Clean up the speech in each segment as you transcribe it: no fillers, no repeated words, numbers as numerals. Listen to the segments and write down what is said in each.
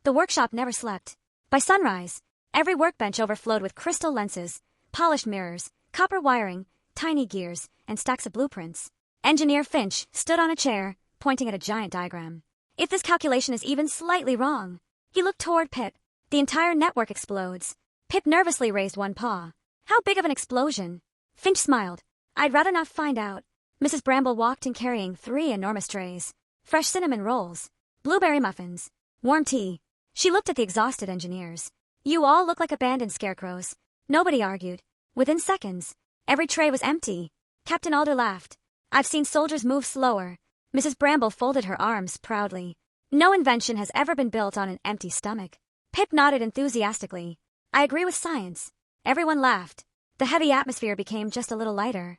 The workshop never slept. By sunrise, every workbench overflowed with crystal lenses, polished mirrors, copper wiring, tiny gears, and stacks of blueprints. Engineer Finch stood on a chair, pointing at a giant diagram. If this calculation is even slightly wrong. He looked toward Pip. The entire network explodes. Pip nervously raised one paw. How big of an explosion? Finch smiled. I'd rather not find out. Mrs. Bramble walked in carrying 3 enormous trays. Fresh cinnamon rolls, blueberry muffins, warm tea. She looked at the exhausted engineers. You all look like abandoned scarecrows. Nobody argued. Within seconds, every tray was empty. Captain Alder laughed. I've seen soldiers move slower. Mrs. Bramble folded her arms proudly. No invention has ever been built on an empty stomach. Pip nodded enthusiastically. I agree with science. Everyone laughed. The heavy atmosphere became just a little lighter.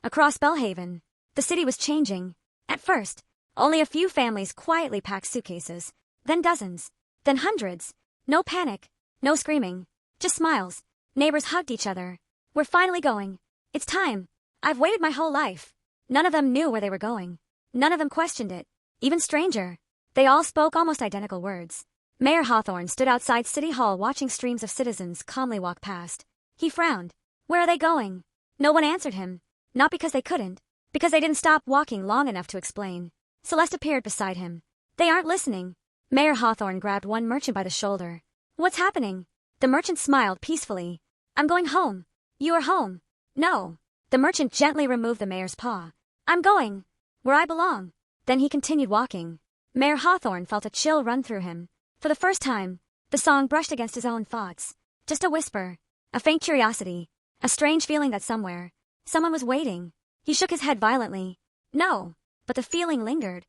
Across Bellhaven, the city was changing. At first, only a few families quietly packed suitcases. Then dozens. Then hundreds. No panic. No screaming. Just smiles. Neighbors hugged each other. We're finally going. It's time. I've waited my whole life. None of them knew where they were going. None of them questioned it. Even stranger. They all spoke almost identical words. Mayor Hawthorne stood outside City Hall watching streams of citizens calmly walk past. He frowned. Where are they going? No one answered him. Not because they couldn't. Because they didn't stop walking long enough to explain. Celeste appeared beside him. They aren't listening. Mayor Hawthorne grabbed one merchant by the shoulder. What's happening? The merchant smiled peacefully. I'm going home. You are home. No. The merchant gently removed the mayor's paw. I'm going. Where I belong. Then he continued walking. Mayor Hawthorne felt a chill run through him. For the first time, the song brushed against his own thoughts. Just a whisper. A faint curiosity. A strange feeling that somewhere, someone was waiting. He shook his head violently. No. But the feeling lingered.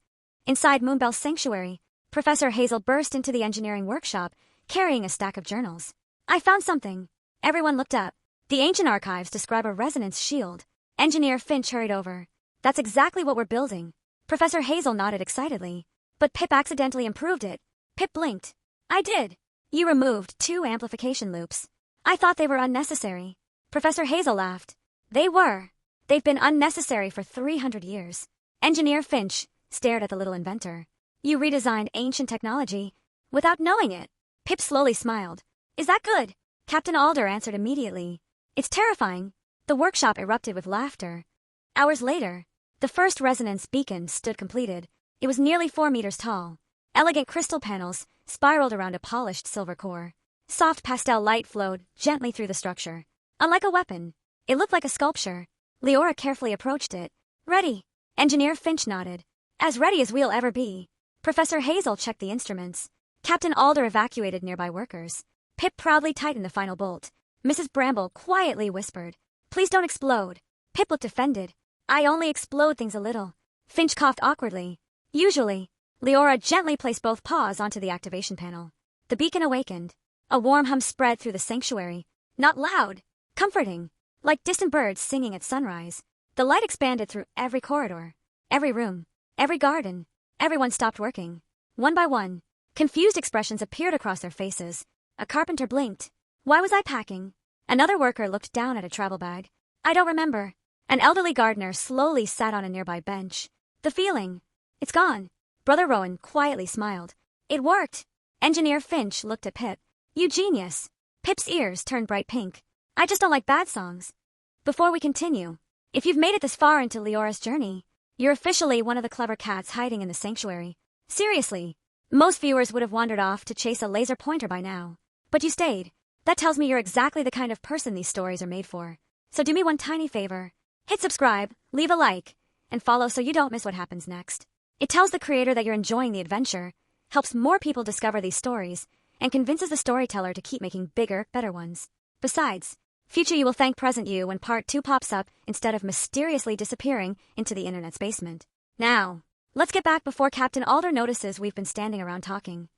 Inside Moonbell's sanctuary, Professor Hazel burst into the engineering workshop, carrying a stack of journals. I found something. Everyone looked up. The ancient archives describe a resonance shield. Engineer Finch hurried over. That's exactly what we're building. Professor Hazel nodded excitedly. But Pip accidentally improved it. Pip blinked. I did. You removed 2 amplification loops. I thought they were unnecessary. Professor Hazel laughed. They were. They've been unnecessary for 300 years. Engineer Finch stared at the little inventor. You redesigned ancient technology without knowing it. Pip slowly smiled. Is that good? Captain Alder answered immediately. It's terrifying. The workshop erupted with laughter. Hours later, the first resonance beacon stood completed. It was nearly 4 meters tall. Elegant crystal panels spiraled around a polished silver core. Soft pastel light flowed gently through the structure. Unlike a weapon, it looked like a sculpture. Liora carefully approached it. Ready. Engineer Finch nodded. As ready as we'll ever be. Professor Hazel checked the instruments. Captain Alder evacuated nearby workers. Pip proudly tightened the final bolt. Mrs. Bramble quietly whispered. Please don't explode. Pip looked offended. I only explode things a little. Finch coughed awkwardly. Usually. Liora gently placed both paws onto the activation panel. The beacon awakened. A warm hum spread through the sanctuary. Not loud. Comforting. Like distant birds singing at sunrise. The light expanded through every corridor. Every room. Every garden. Everyone stopped working. One by one, confused expressions appeared across their faces. A carpenter blinked. Why was I packing? Another worker looked down at a travel bag. I don't remember. An elderly gardener slowly sat on a nearby bench. The feeling. It's gone. Brother Rowan quietly smiled. It worked. Engineer Finch looked at Pip. You genius. Pip's ears turned bright pink. I just don't like bad songs. Before we continue, if you've made it this far into Leora's journey, you're officially one of the clever cats hiding in the sanctuary. Seriously. Most viewers would have wandered off to chase a laser pointer by now. But you stayed. That tells me you're exactly the kind of person these stories are made for. So do me one tiny favor. Hit subscribe, leave a like, and follow so you don't miss what happens next. It tells the creator that you're enjoying the adventure, helps more people discover these stories, and convinces the storyteller to keep making bigger, better ones. Besides, future you will thank present you when part 2 pops up instead of mysteriously disappearing into the internet's basement. Now, let's get back before Captain Alder notices we've been standing around talking.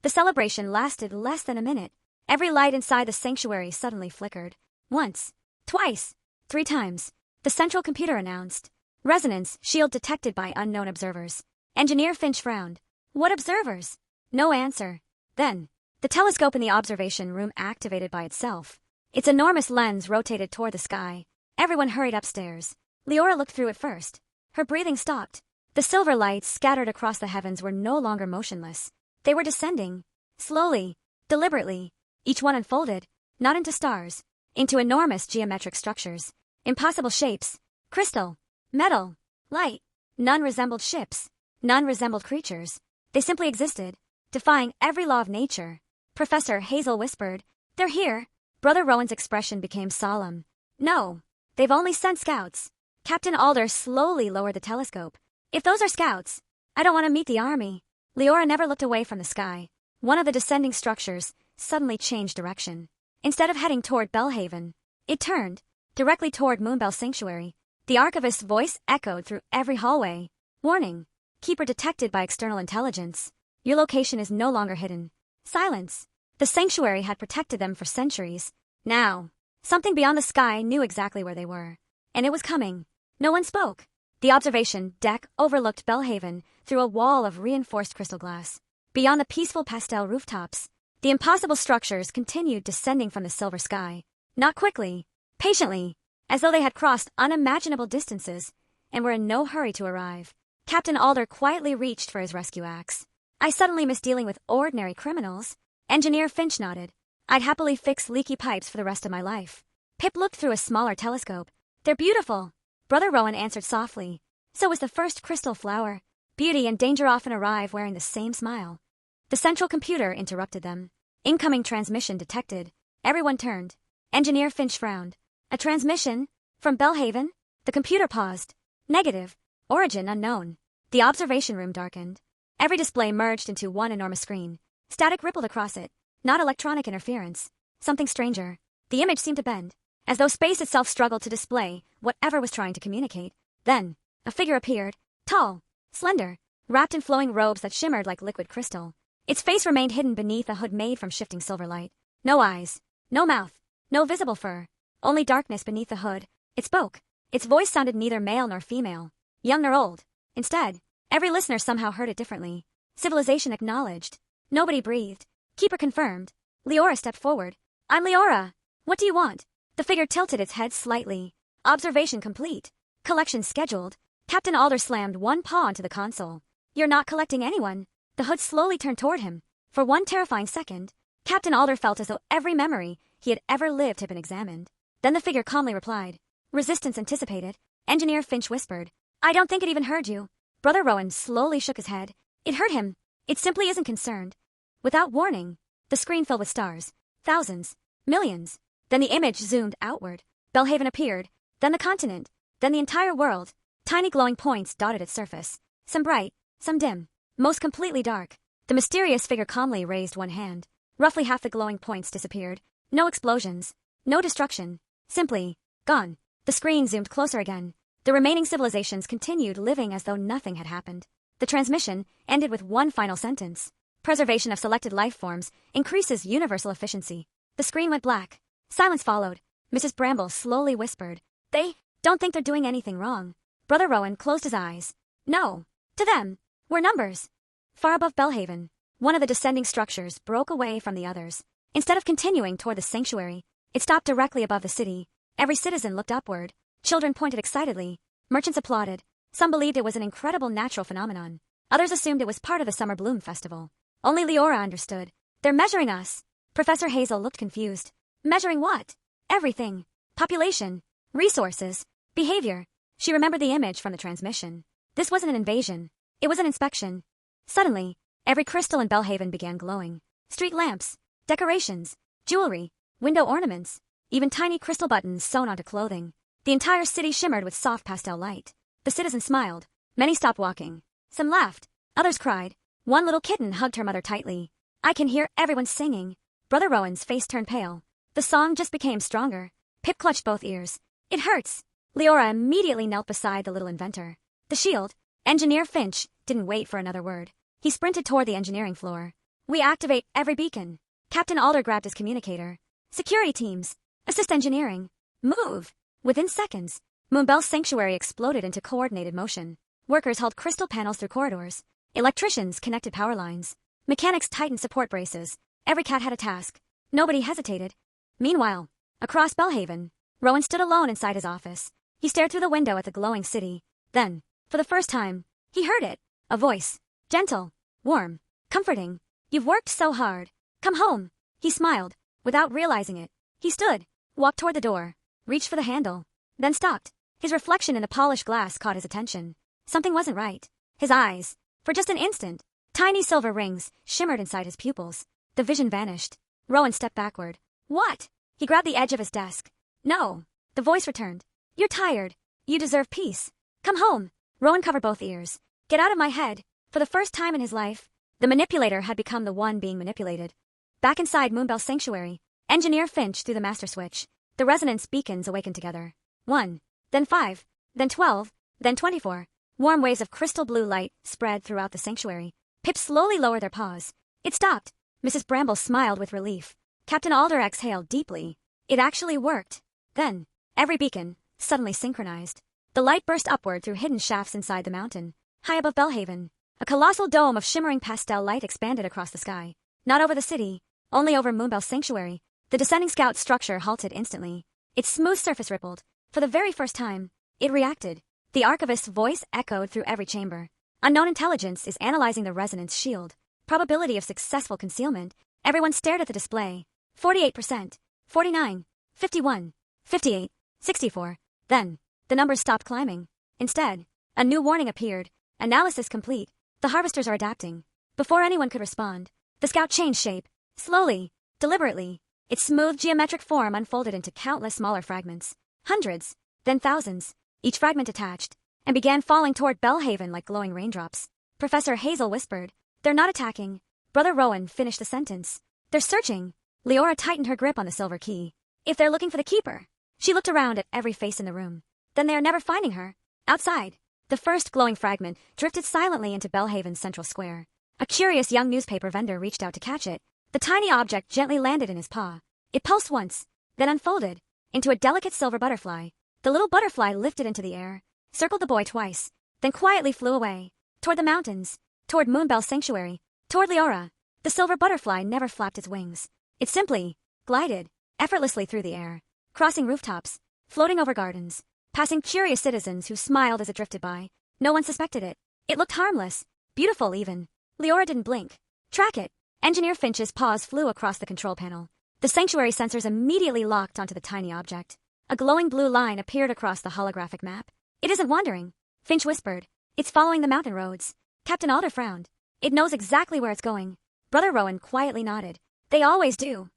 The celebration lasted less than a minute. Every light inside the sanctuary suddenly flickered. Once, twice, 3 times. The central computer announced. Resonance shield detected by unknown observers. Engineer Finch frowned. What observers? No answer. Then, the telescope in the observation room activated by itself. Its enormous lens rotated toward the sky. Everyone hurried upstairs. Liora looked through it first. Her breathing stopped. The silver lights scattered across the heavens were no longer motionless. They were descending. Slowly, deliberately, each one unfolded, not into stars, into enormous geometric structures, impossible shapes, crystal, metal, light. None resembled ships, none resembled creatures. They simply existed, defying every law of nature. Professor Hazel whispered, "They're here." Brother Rowan's expression became solemn. "No, they've only sent scouts." Captain Alder slowly lowered the telescope. "If those are scouts, I don't want to meet the army." Liora never looked away from the sky. One of the descending structures suddenly changed direction. Instead of heading toward Belhaven, it turned directly toward Moonbell Sanctuary. The archivist's voice echoed through every hallway. "Warning. Keeper detected by external intelligence. Your location is no longer hidden." Silence. The sanctuary had protected them for centuries. Now, something beyond the sky knew exactly where they were. And it was coming. No one spoke. The observation deck overlooked Belhaven through a wall of reinforced crystal glass. Beyond the peaceful pastel rooftops, the impossible structures continued descending from the silver sky. Not quickly, patiently, as though they had crossed unimaginable distances and were in no hurry to arrive. Captain Alder quietly reached for his rescue axe. "I suddenly miss dealing with ordinary criminals." Engineer Finch nodded. "I'd happily fix leaky pipes for the rest of my life." Pip looked through a smaller telescope. "They're beautiful." Brother Rowan answered softly. "So was the first crystal flower. Beauty and danger often arrive wearing the same smile." The central computer interrupted them. Incoming transmission detected. Everyone turned. Engineer Finch frowned. "A transmission? From Belhaven?" The computer paused. "Negative. Origin unknown." The observation room darkened. Every display merged into one enormous screen. Static rippled across it. Not electronic interference. Something stranger. The image seemed to bend, as though space itself struggled to display whatever was trying to communicate. Then, a figure appeared. Tall, slender, wrapped in flowing robes that shimmered like liquid crystal. Its face remained hidden beneath a hood made from shifting silver light. No eyes. No mouth. No visible fur. Only darkness beneath the hood. It spoke. Its voice sounded neither male nor female, young nor old. Instead, every listener somehow heard it differently. Civilization acknowledged. Nobody breathed. Keeper confirmed. Liora stepped forward. "I'm Liora. What do you want?" The figure tilted its head slightly. Observation complete. Collection scheduled. Captain Alder slammed one paw onto the console. "You're not collecting anyone." The hood slowly turned toward him. For one terrifying second, Captain Alder felt as though every memory he had ever lived had been examined. Then the figure calmly replied. "Resistance anticipated." Engineer Finch whispered. "I don't think it even heard you." Brother Rowan slowly shook his head. "It heard him. It simply isn't concerned." Without warning, the screen filled with stars. Thousands. Millions. Then the image zoomed outward. Belhaven appeared. Then the continent. Then the entire world. Tiny glowing points dotted its surface. Some bright, some dim. Most completely dark. The mysterious figure calmly raised one hand. Roughly half the glowing points disappeared. No explosions. No destruction. Simply gone. The screen zoomed closer again. The remaining civilizations continued living as though nothing had happened. The transmission ended with one final sentence. "Preservation of selected life forms increases universal efficiency." The screen went black. Silence followed. Mrs. Bramble slowly whispered. "They don't think they're doing anything wrong." Brother Rowan closed his eyes. "No. To them, we're numbers." Far above Belhaven, one of the descending structures broke away from the others. Instead of continuing toward the sanctuary, it stopped directly above the city. Every citizen looked upward. Children pointed excitedly. Merchants applauded. Some believed it was an incredible natural phenomenon. Others assumed it was part of the Summer Bloom Festival. Only Liora understood. "They're measuring us." Professor Hazel looked confused. "Measuring what?" "Everything. Population. Resources. Behavior." She remembered the image from the transmission. This wasn't an invasion. It was an inspection. Suddenly, every crystal in Belhaven began glowing. Street lamps. Decorations. Jewelry. Window ornaments. Even tiny crystal buttons sewn onto clothing. The entire city shimmered with soft pastel light. The citizens smiled. Many stopped walking. Some laughed. Others cried. One little kitten hugged her mother tightly. "I can hear everyone singing." Brother Rowan's face turned pale. The song just became stronger. Pip clutched both ears. "It hurts." Liora immediately knelt beside the little inventor. The shield. Engineer Finch didn't wait for another word. He sprinted toward the engineering floor. "We activate every beacon." Captain Alder grabbed his communicator. "Security teams. Assist engineering. Move." Within seconds, Moonbell's sanctuary exploded into coordinated motion. Workers held crystal panels through corridors. Electricians connected power lines. Mechanics tightened support braces. Every cat had a task. Nobody hesitated. Meanwhile, across Belhaven, Rowan stood alone inside his office. He stared through the window at the glowing city. Then, for the first time, he heard it. A voice. Gentle. Warm. Comforting. "You've worked so hard." Come home. He smiled, without realizing it. He stood, walked toward the door, reached for the handle, then stopped. His reflection in the polished glass caught his attention. Something wasn't right. His eyes, for just an instant, tiny silver rings shimmered inside his pupils. The vision vanished. Rowan stepped backward. What? He grabbed the edge of his desk. No. The voice returned. You're tired. You deserve peace. Come home. Rowan covered both ears. Get out of my head. For the first time in his life, the manipulator had become the one being manipulated. Back inside Moonbell's sanctuary, Engineer Finch threw the master switch. The resonance beacons awakened together. 1, then 5, then 12, then 24. Warm waves of crystal blue light spread throughout the sanctuary. Pip slowly lowered their paws. It stopped. Mrs. Bramble smiled with relief. Captain Alder exhaled deeply. It actually worked. Then, every beacon suddenly synchronized. The light burst upward through hidden shafts inside the mountain. High above Belhaven, a colossal dome of shimmering pastel light expanded across the sky. Not over the city, only over Moonbell's sanctuary. The descending scout structure halted instantly. Its smooth surface rippled. For the very first time, it reacted. The archivist's voice echoed through every chamber. Unknown intelligence is analyzing the resonance shield. Probability of successful concealment. Everyone stared at the display. 48%, 49, 51, 58, 64. Then, the numbers stopped climbing. Instead, a new warning appeared. Analysis complete. The harvesters are adapting. Before anyone could respond, the scout changed shape. Slowly, deliberately. Its smooth geometric form unfolded into countless smaller fragments. Hundreds, then thousands. Each fragment attached, and began falling toward Belhaven like glowing raindrops. Professor Hazel whispered, They're not attacking. Brother Rowan finished the sentence. They're searching. Liora tightened her grip on the silver key. If they're looking for the keeper. She looked around at every face in the room. Then they are never finding her. Outside, the first glowing fragment drifted silently into Belhaven's central square. A curious young newspaper vendor reached out to catch it. The tiny object gently landed in his paw. It pulsed once, then unfolded into a delicate silver butterfly. The little butterfly lifted into the air, circled the boy twice, then quietly flew away. Toward the mountains, toward Moonbell's sanctuary, toward Liora. The silver butterfly never flapped its wings. It simply glided effortlessly through the air, crossing rooftops, floating over gardens, passing curious citizens who smiled as it drifted by. No one suspected it. It looked harmless, beautiful even. Liora didn't blink. Track it. Engineer Finch's paws flew across the control panel. The sanctuary sensors immediately locked onto the tiny object. A glowing blue line appeared across the holographic map. It isn't wandering, Finch whispered. It's following the mountain roads. Captain Alder frowned. It knows exactly where it's going. Brother Rowan quietly nodded. They always do.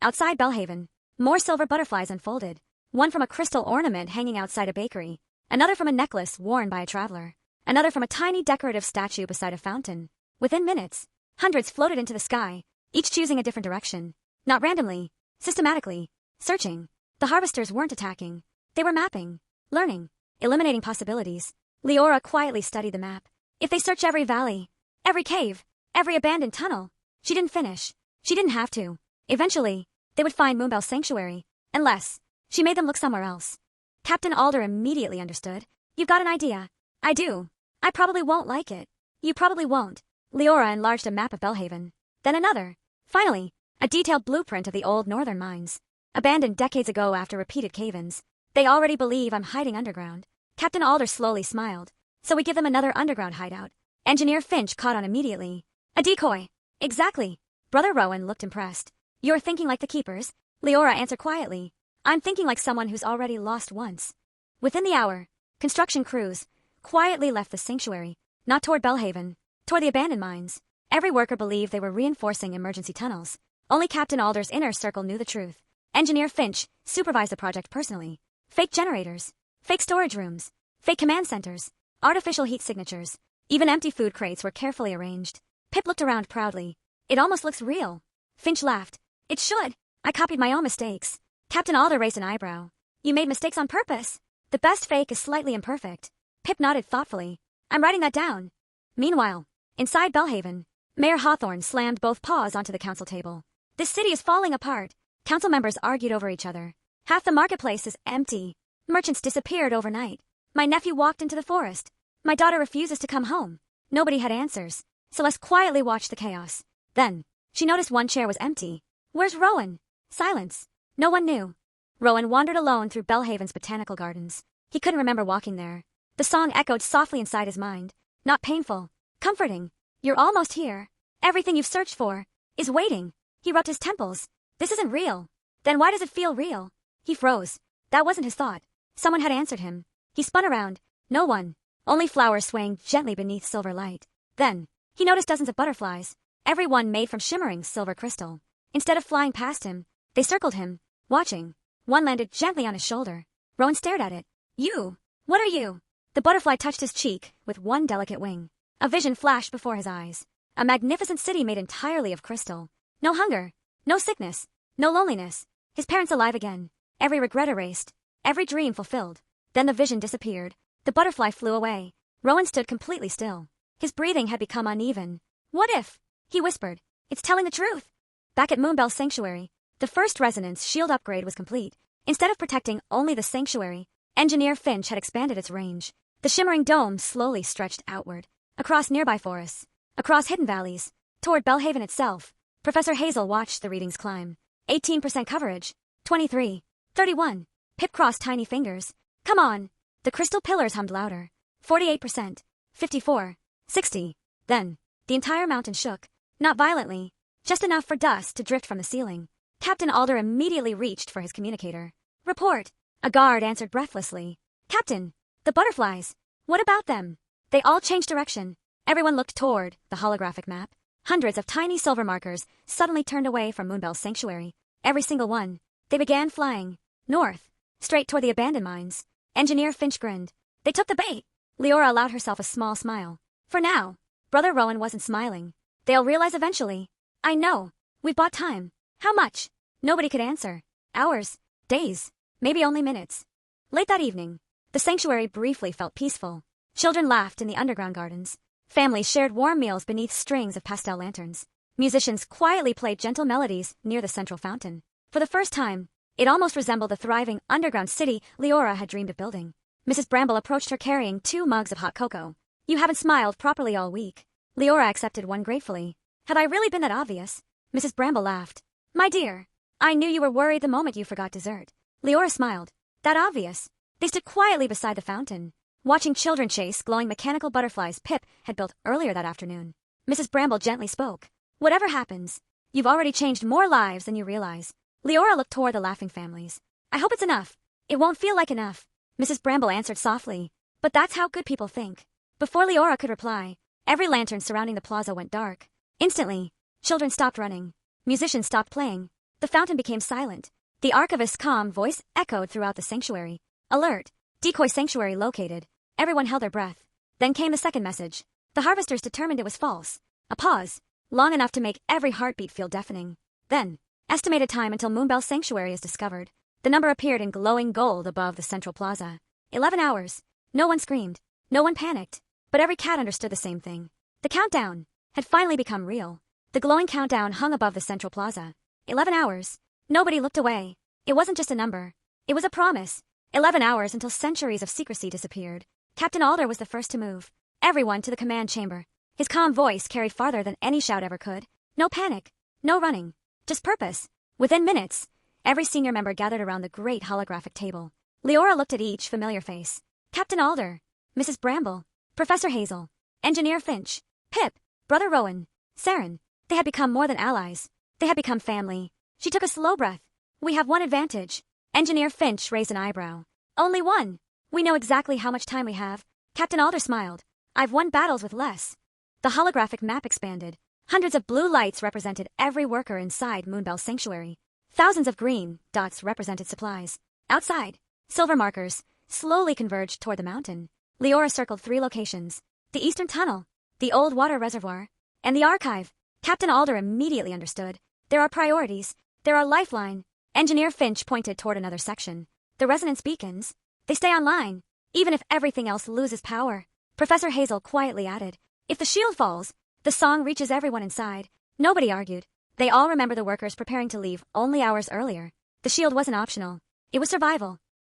Outside Belhaven, more silver butterflies unfolded. One from a crystal ornament hanging outside a bakery. Another from a necklace worn by a traveler. Another from a tiny decorative statue beside a fountain. Within minutes, hundreds floated into the sky, each choosing a different direction. Not randomly, systematically, searching. The harvesters weren't attacking. They were mapping, learning, eliminating possibilities. Liora quietly studied the map. If they search every valley, every cave, every abandoned tunnel, she didn't finish. She didn't have to. Eventually, they would find Moonbell's sanctuary. Unless she made them look somewhere else. Captain Alder immediately understood. You've got an idea. I do. I probably won't like it. You probably won't. Liora enlarged a map of Belhaven. Then another. Finally, a detailed blueprint of the old northern mines. Abandoned decades ago after repeated cave-ins. They already believe I'm hiding underground. Captain Alder slowly smiled. So we give them another underground hideout. Engineer Finch caught on immediately. A decoy. Exactly. Brother Rowan looked impressed. You're thinking like the keepers? Liora answered quietly. I'm thinking like someone who's already lost once. Within the hour, construction crews quietly left the sanctuary, not toward Belhaven, toward the abandoned mines. Every worker believed they were reinforcing emergency tunnels. Only Captain Alder's inner circle knew the truth. Engineer Finch supervised the project personally. Fake generators, fake storage rooms, fake command centers, artificial heat signatures. Even empty food crates were carefully arranged. Pip looked around proudly. It almost looks real. Finch laughed. It should. I copied my own mistakes. Captain Alder raised an eyebrow. You made mistakes on purpose. The best fake is slightly imperfect. Pip nodded thoughtfully. I'm writing that down. Meanwhile, inside Belhaven, Mayor Hawthorne slammed both paws onto the council table. This city is falling apart. Council members argued over each other. Half the marketplace is empty. Merchants disappeared overnight. My nephew walked into the forest. My daughter refuses to come home. Nobody had answers. Celeste quietly watched the chaos. Then, she noticed one chair was empty. Where's Rowan? Silence. No one knew. Rowan wandered alone through Belhaven's botanical gardens. He couldn't remember walking there. The song echoed softly inside his mind. Not painful. Comforting. You're almost here. Everything you've searched for is waiting. He rubbed his temples. This isn't real. Then why does it feel real? He froze. That wasn't his thought. Someone had answered him. He spun around. No one. Only flowers swaying gently beneath silver light. Then, he noticed dozens of butterflies, every one made from shimmering silver crystal. Instead of flying past him, they circled him, watching. One landed gently on his shoulder. Rowan stared at it. You! What are you? The butterfly touched his cheek with one delicate wing. A vision flashed before his eyes. A magnificent city made entirely of crystal. No hunger. No sickness. No loneliness. His parents alive again. Every regret erased. Every dream fulfilled. Then the vision disappeared. The butterfly flew away. Rowan stood completely still. His breathing had become uneven. What if? He whispered. It's telling the truth. Back at Moonbell's sanctuary, the first resonance shield upgrade was complete. Instead of protecting only the sanctuary, Engineer Finch had expanded its range. The shimmering dome slowly stretched outward, across nearby forests, across hidden valleys, toward Bellhaven itself. Professor Hazel watched the readings climb. 18% coverage. 23. 31. Pip crossed tiny fingers. Come on. The crystal pillars hummed louder. 48%. 54. 60. Then, the entire mountain shook. Not violently. Just enough for dust to drift from the ceiling. Captain Alder immediately reached for his communicator. Report. A guard answered breathlessly. Captain, the butterflies. What about them? They all changed direction. Everyone looked toward the holographic map. Hundreds of tiny silver markers suddenly turned away from Moonbell's sanctuary. Every single one. They began flying. North. Straight toward the abandoned mines. Engineer Finch grinned. They took the bait. Liora allowed herself a small smile. For now. Brother Rowan wasn't smiling. They'll realize eventually. I know. We've bought time. How much? Nobody could answer. Hours. Days. Maybe only minutes. Late that evening, the sanctuary briefly felt peaceful. Children laughed in the underground gardens. Families shared warm meals beneath strings of pastel lanterns. Musicians quietly played gentle melodies near the central fountain. For the first time, it almost resembled the thriving underground city Liora had dreamed of building. Mrs. Bramble approached her carrying 2 mugs of hot cocoa. You haven't smiled properly all week. Liora accepted one gratefully. Have I really been that obvious? Mrs. Bramble laughed. My dear, I knew you were worried the moment you forgot dessert. Liora smiled. That obvious? They stood quietly beside the fountain, watching children chase glowing mechanical butterflies Pip had built earlier that afternoon. Mrs. Bramble gently spoke. Whatever happens, you've already changed more lives than you realize. Liora looked toward the laughing families. I hope it's enough. It won't feel like enough. Mrs. Bramble answered softly. But that's how good people think. Before Liora could reply, every lantern surrounding the plaza went dark. Instantly, children stopped running. Musicians stopped playing. The fountain became silent. The archivist's calm voice echoed throughout the sanctuary. Alert. Decoy sanctuary located. Everyone held their breath. Then came the second message. The harvesters determined it was false. A pause. Long enough to make every heartbeat feel deafening. Then, estimated time until Moonbell Sanctuary is discovered. The number appeared in glowing gold above the central plaza. 11 hours. No one screamed. No one panicked. But every cat understood the same thing. The countdown had finally become real. The glowing countdown hung above the central plaza. 11 hours. Nobody looked away. It wasn't just a number. It was a promise. 11 hours until centuries of secrecy disappeared. Captain Alder was the first to move. Everyone to the command chamber. His calm voice carried farther than any shout ever could. No panic. No running. Just purpose. Within minutes, every senior member gathered around the great holographic table. Liora looked at each familiar face. Captain Alder. Mrs. Bramble. Professor Hazel. Engineer Finch. Pip. Brother Rowan. Saren. They had become more than allies. They had become family. She took a slow breath. We have one advantage. Engineer Finch raised an eyebrow. Only one. We know exactly how much time we have. Captain Alder smiled. I've won battles with less. The holographic map expanded. Hundreds of blue lights represented every worker inside Moonbell Sanctuary. Thousands of green dots represented supplies. Outside, silver markers slowly converged toward the mountain. Liora circled 3 locations. The eastern tunnel, the old water reservoir, and the archive. Captain Alder immediately understood. There are priorities. There are lifeline. Engineer Finch pointed toward another section. The resonance beacons. They stay online, even if everything else loses power. Professor Hazel quietly added, if the shield falls, the song reaches everyone inside. Nobody argued. They all remember the workers preparing to leave only hours earlier. The shield wasn't optional. It was survival.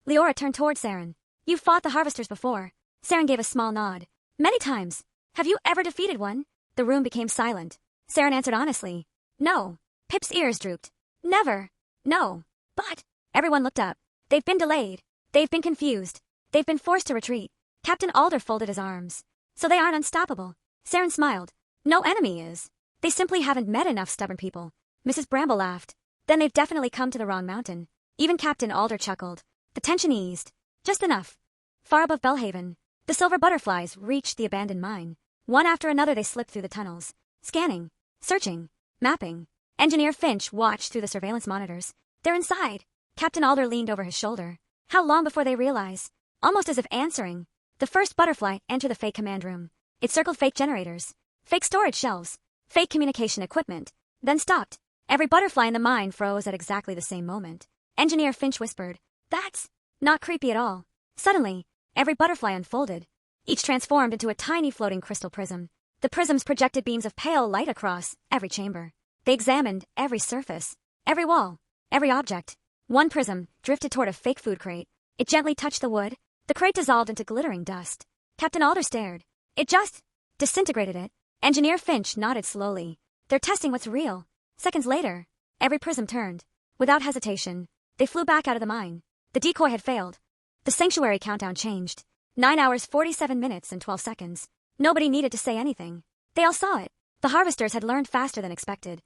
Liora turned toward Saren. You've fought the harvesters before. Saren gave a small nod. Many times. Have you ever defeated one? The room became silent. Saren answered honestly. No. Pip's ears drooped. Never. No. But. Everyone looked up. They've been delayed. They've been confused. They've been forced to retreat. Captain Alder folded his arms. So they aren't unstoppable. Saren smiled. No enemy is. They simply haven't met enough stubborn people. Mrs. Bramble laughed. Then they've definitely come to the wrong mountain. Even Captain Alder chuckled. The tension eased. Just enough. Far above Belhaven, the silver butterflies reached the abandoned mine. One after another they slipped through the tunnels. Scanning. Searching. Mapping. Engineer Finch watched through the surveillance monitors. They're inside. Captain Alder leaned over his shoulder. How long before they realize? Almost as if answering. The first butterfly entered the fake command room. It circled fake generators. Fake storage shelves. Fake communication equipment. Then stopped. Every butterfly in the mine froze at exactly the same moment. Engineer Finch whispered, "That's not creepy at all." Suddenly, every butterfly unfolded. Each transformed into a tiny floating crystal prism. The prisms projected beams of pale light across every chamber. They examined every surface, every wall, every object. One prism drifted toward a fake food crate. It gently touched the wood. The crate dissolved into glittering dust. Captain Alder stared. It just disintegrated it. Engineer Finch nodded slowly. They're testing what's real. Seconds later, every prism turned. Without hesitation, they flew back out of the mine. The decoy had failed. The sanctuary countdown changed. 9 hours 47 minutes and 12 seconds. Nobody needed to say anything. They all saw it. The harvesters had learned faster than expected.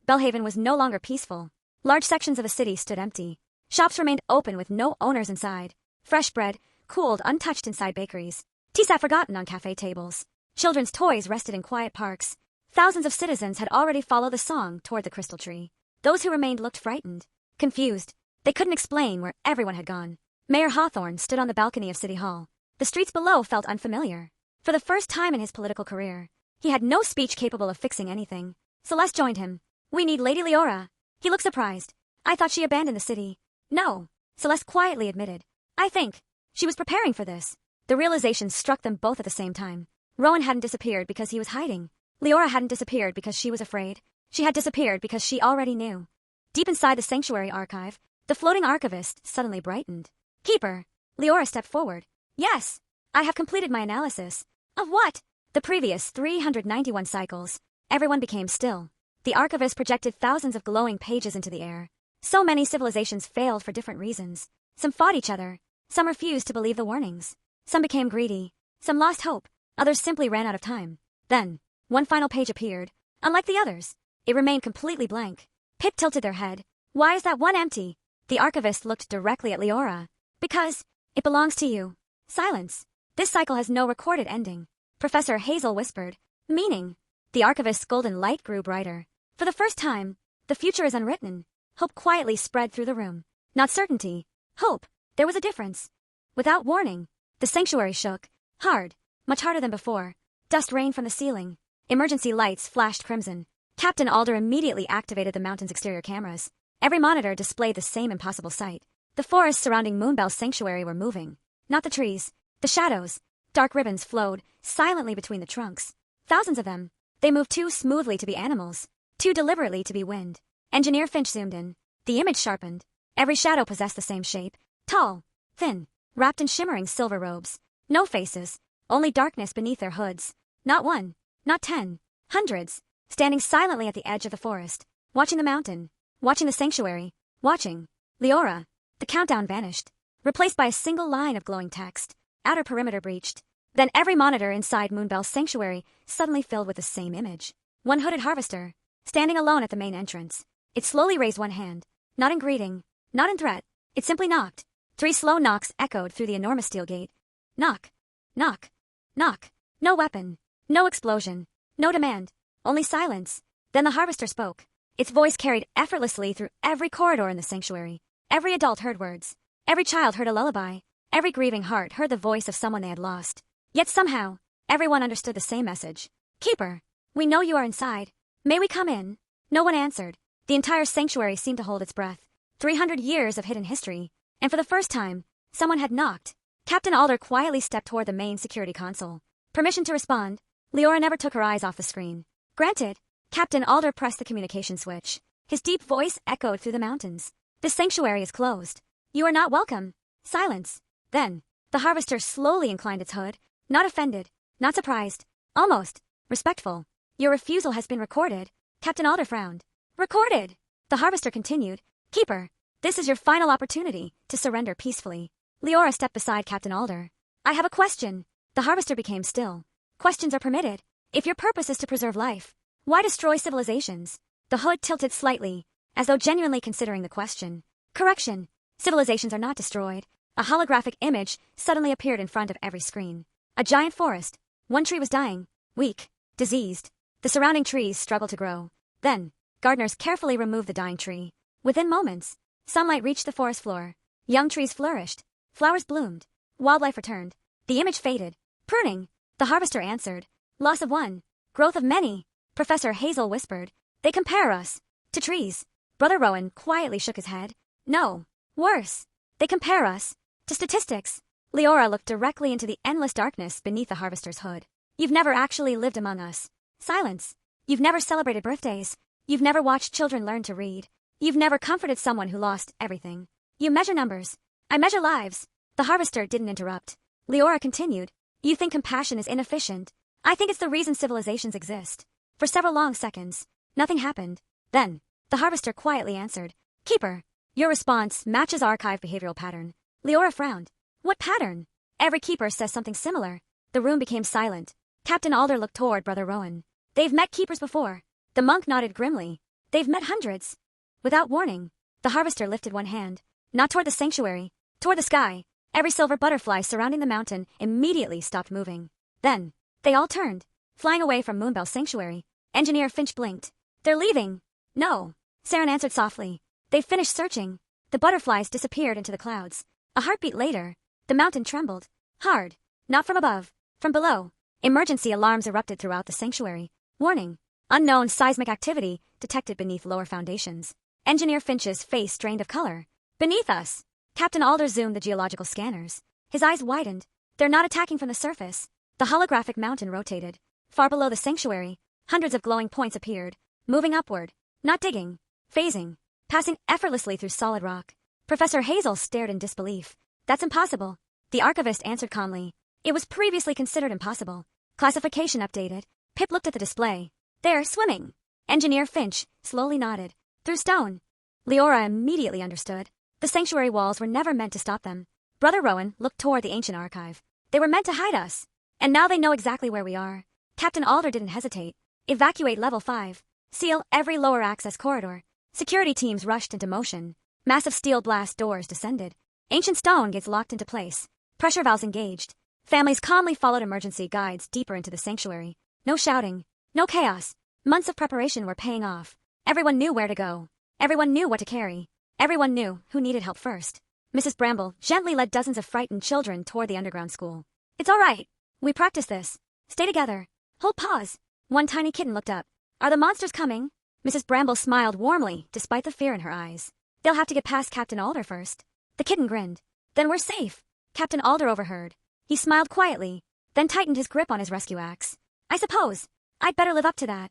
Belhaven was no longer peaceful. Large sections of the city stood empty. Shops remained open with no owners inside. Fresh bread, cooled untouched inside bakeries. Tea sat forgotten on cafe tables. Children's toys rested in quiet parks. Thousands of citizens had already followed the song toward the crystal tree. Those who remained looked frightened, confused. They couldn't explain where everyone had gone. Mayor Hawthorne stood on the balcony of City Hall. The streets below felt unfamiliar. For the first time in his political career, he had no speech capable of fixing anything. Celeste joined him. "We need Lady Liora." He looked surprised. "I thought she abandoned the city." "No," Celeste quietly admitted. "I think she was preparing for this." The realization struck them both at the same time. Rowan hadn't disappeared because he was hiding. Liora hadn't disappeared because she was afraid. She had disappeared because she already knew. Deep inside the sanctuary archive, the floating archivist suddenly brightened. "Keeper." Liora stepped forward. "Yes, I have completed my analysis." "Of what?" "The previous 391 cycles." Everyone became still. The archivist projected thousands of glowing pages into the air. So many civilizations failed for different reasons. Some fought each other. Some refused to believe the warnings. Some became greedy. Some lost hope. Others simply ran out of time. Then, one final page appeared. Unlike the others, it remained completely blank. Pip tilted their head. "Why is that one empty?" The archivist looked directly at Liora. "Because it belongs to you." Silence. "This cycle has no recorded ending." Professor Hazel whispered. "Meaning?" The archivist's golden light grew brighter. "For the first time, the future is unwritten." Hope quietly spread through the room. Not certainty. Hope. There was a difference. Without warning, the sanctuary shook. Hard. Much harder than before. Dust rained from the ceiling. Emergency lights flashed crimson. Captain Alder immediately activated the mountain's exterior cameras. Every monitor displayed the same impossible sight. The forests surrounding Moonbell's sanctuary were moving. Not the trees. The shadows. Dark ribbons flowed silently between the trunks. Thousands of them. They moved too smoothly to be animals. Too deliberately to be wind. Engineer Finch zoomed in. The image sharpened. Every shadow possessed the same shape. Tall. Thin. Wrapped in shimmering silver robes. No faces. Only darkness beneath their hoods. Not one. Not 10. Hundreds. Standing silently at the edge of the forest. Watching the mountain. Watching the sanctuary. Watching. Liora. The countdown vanished. Replaced by a single line of glowing text. Outer perimeter breached. Then every monitor inside Moonbell's sanctuary suddenly filled with the same image. One hooded harvester. Standing alone at the main entrance. It slowly raised one hand. Not in greeting. Not in threat. It simply knocked. 3 slow knocks echoed through the enormous steel gate. Knock. Knock. Knock. No weapon. No explosion. No demand. Only silence. Then the harvester spoke. Its voice carried effortlessly through every corridor in the sanctuary. Every adult heard words. Every child heard a lullaby. Every grieving heart heard the voice of someone they had lost. Yet somehow, everyone understood the same message. "Keeper, we know you are inside. May we come in?" No one answered. The entire sanctuary seemed to hold its breath. 300 years of hidden history. And for the first time, someone had knocked. Captain Alder quietly stepped toward the main security console. "Permission to respond." Liora never took her eyes off the screen. "Granted." Captain Alder pressed the communication switch. His deep voice echoed through the mountains. "This sanctuary is closed. You are not welcome." Silence. Then, the harvester slowly inclined its hood. Not offended. Not surprised. Almost respectful. "Your refusal has been recorded." Captain Alder frowned. "Recorded?" The harvester continued. "Keeper, this is your final opportunity to surrender peacefully." Liora stepped beside Captain Alder. "I have a question." The harvester became still. "Questions are permitted. If your purpose is to preserve life, why destroy civilizations? The hood tilted slightly, as though genuinely considering the question. Correction. Civilizations are not destroyed. A holographic image suddenly appeared in front of every screen. A giant forest. One tree was dying, weak, diseased. The surrounding trees struggled to grow. Then, gardeners carefully removed the dying tree. Within moments, sunlight reached the forest floor. Young trees flourished. Flowers bloomed. Wildlife returned. The image faded. Pruning. The harvester answered. Loss of one. Growth of many. Professor Hazel whispered. They compare us to trees. Brother Rowan quietly shook his head. No. Worse. They compare us to statistics. Liora looked directly into the endless darkness beneath the harvester's hood. You've never actually lived among us. Silence. You've never celebrated birthdays. You've never watched children learn to read. You've never comforted someone who lost everything. You measure numbers. I measure lives. The harvester didn't interrupt. Liora continued. You think compassion is inefficient. I think it's the reason civilizations exist. For several long seconds, nothing happened. Then, the harvester quietly answered. Keeper. Your response matches archive behavioral pattern. Liora frowned. What pattern? Every keeper says something similar. The room became silent. Captain Alder looked toward Brother Rowan. They've met keepers before. The monk nodded grimly. They've met hundreds. Without warning, the harvester lifted one hand. Not toward the sanctuary, toward the sky. Every silver butterfly surrounding the mountain immediately stopped moving. Then, they all turned, flying away from Moonbell Sanctuary. Engineer Finch blinked. They're leaving. No. Saren answered softly. They've finished searching. The butterflies disappeared into the clouds. A heartbeat later, the mountain trembled. Hard. Not from above. From below. Emergency alarms erupted throughout the sanctuary. Warning. Unknown seismic activity detected beneath lower foundations. Engineer Finch's face drained of color. Beneath us. Captain Alder zoomed the geological scanners. His eyes widened. They're not attacking from the surface. The holographic mountain rotated. Far below the sanctuary, hundreds of glowing points appeared, moving upward. Not digging. Phasing. Passing effortlessly through solid rock. Professor Hazel stared in disbelief. That's impossible. The archivist answered calmly. It was previously considered impossible. Classification updated. Pip looked at the display. They're swimming. Engineer Finch slowly nodded. Through stone. Liora immediately understood. The sanctuary walls were never meant to stop them. Brother Rowan looked toward the ancient archive. They were meant to hide us. And now they know exactly where we are. Captain Alder didn't hesitate. Evacuate level 5. Seal every lower access corridor. Security teams rushed into motion. Massive steel blast doors descended. Ancient stone gates locked into place. Pressure valves engaged. Families calmly followed emergency guides deeper into the sanctuary. No shouting. No chaos. Months of preparation were paying off. Everyone knew where to go. Everyone knew what to carry. Everyone knew who needed help first. Mrs. Bramble gently led dozens of frightened children toward the underground school. It's all right. We practiced this. Stay together. Hold pause. One tiny kitten looked up. Are the monsters coming? Mrs. Bramble smiled warmly, despite the fear in her eyes. They'll have to get past Captain Alder first. The kitten grinned. Then we're safe. Captain Alder overheard. He smiled quietly, then tightened his grip on his rescue axe. I suppose I'd better live up to that.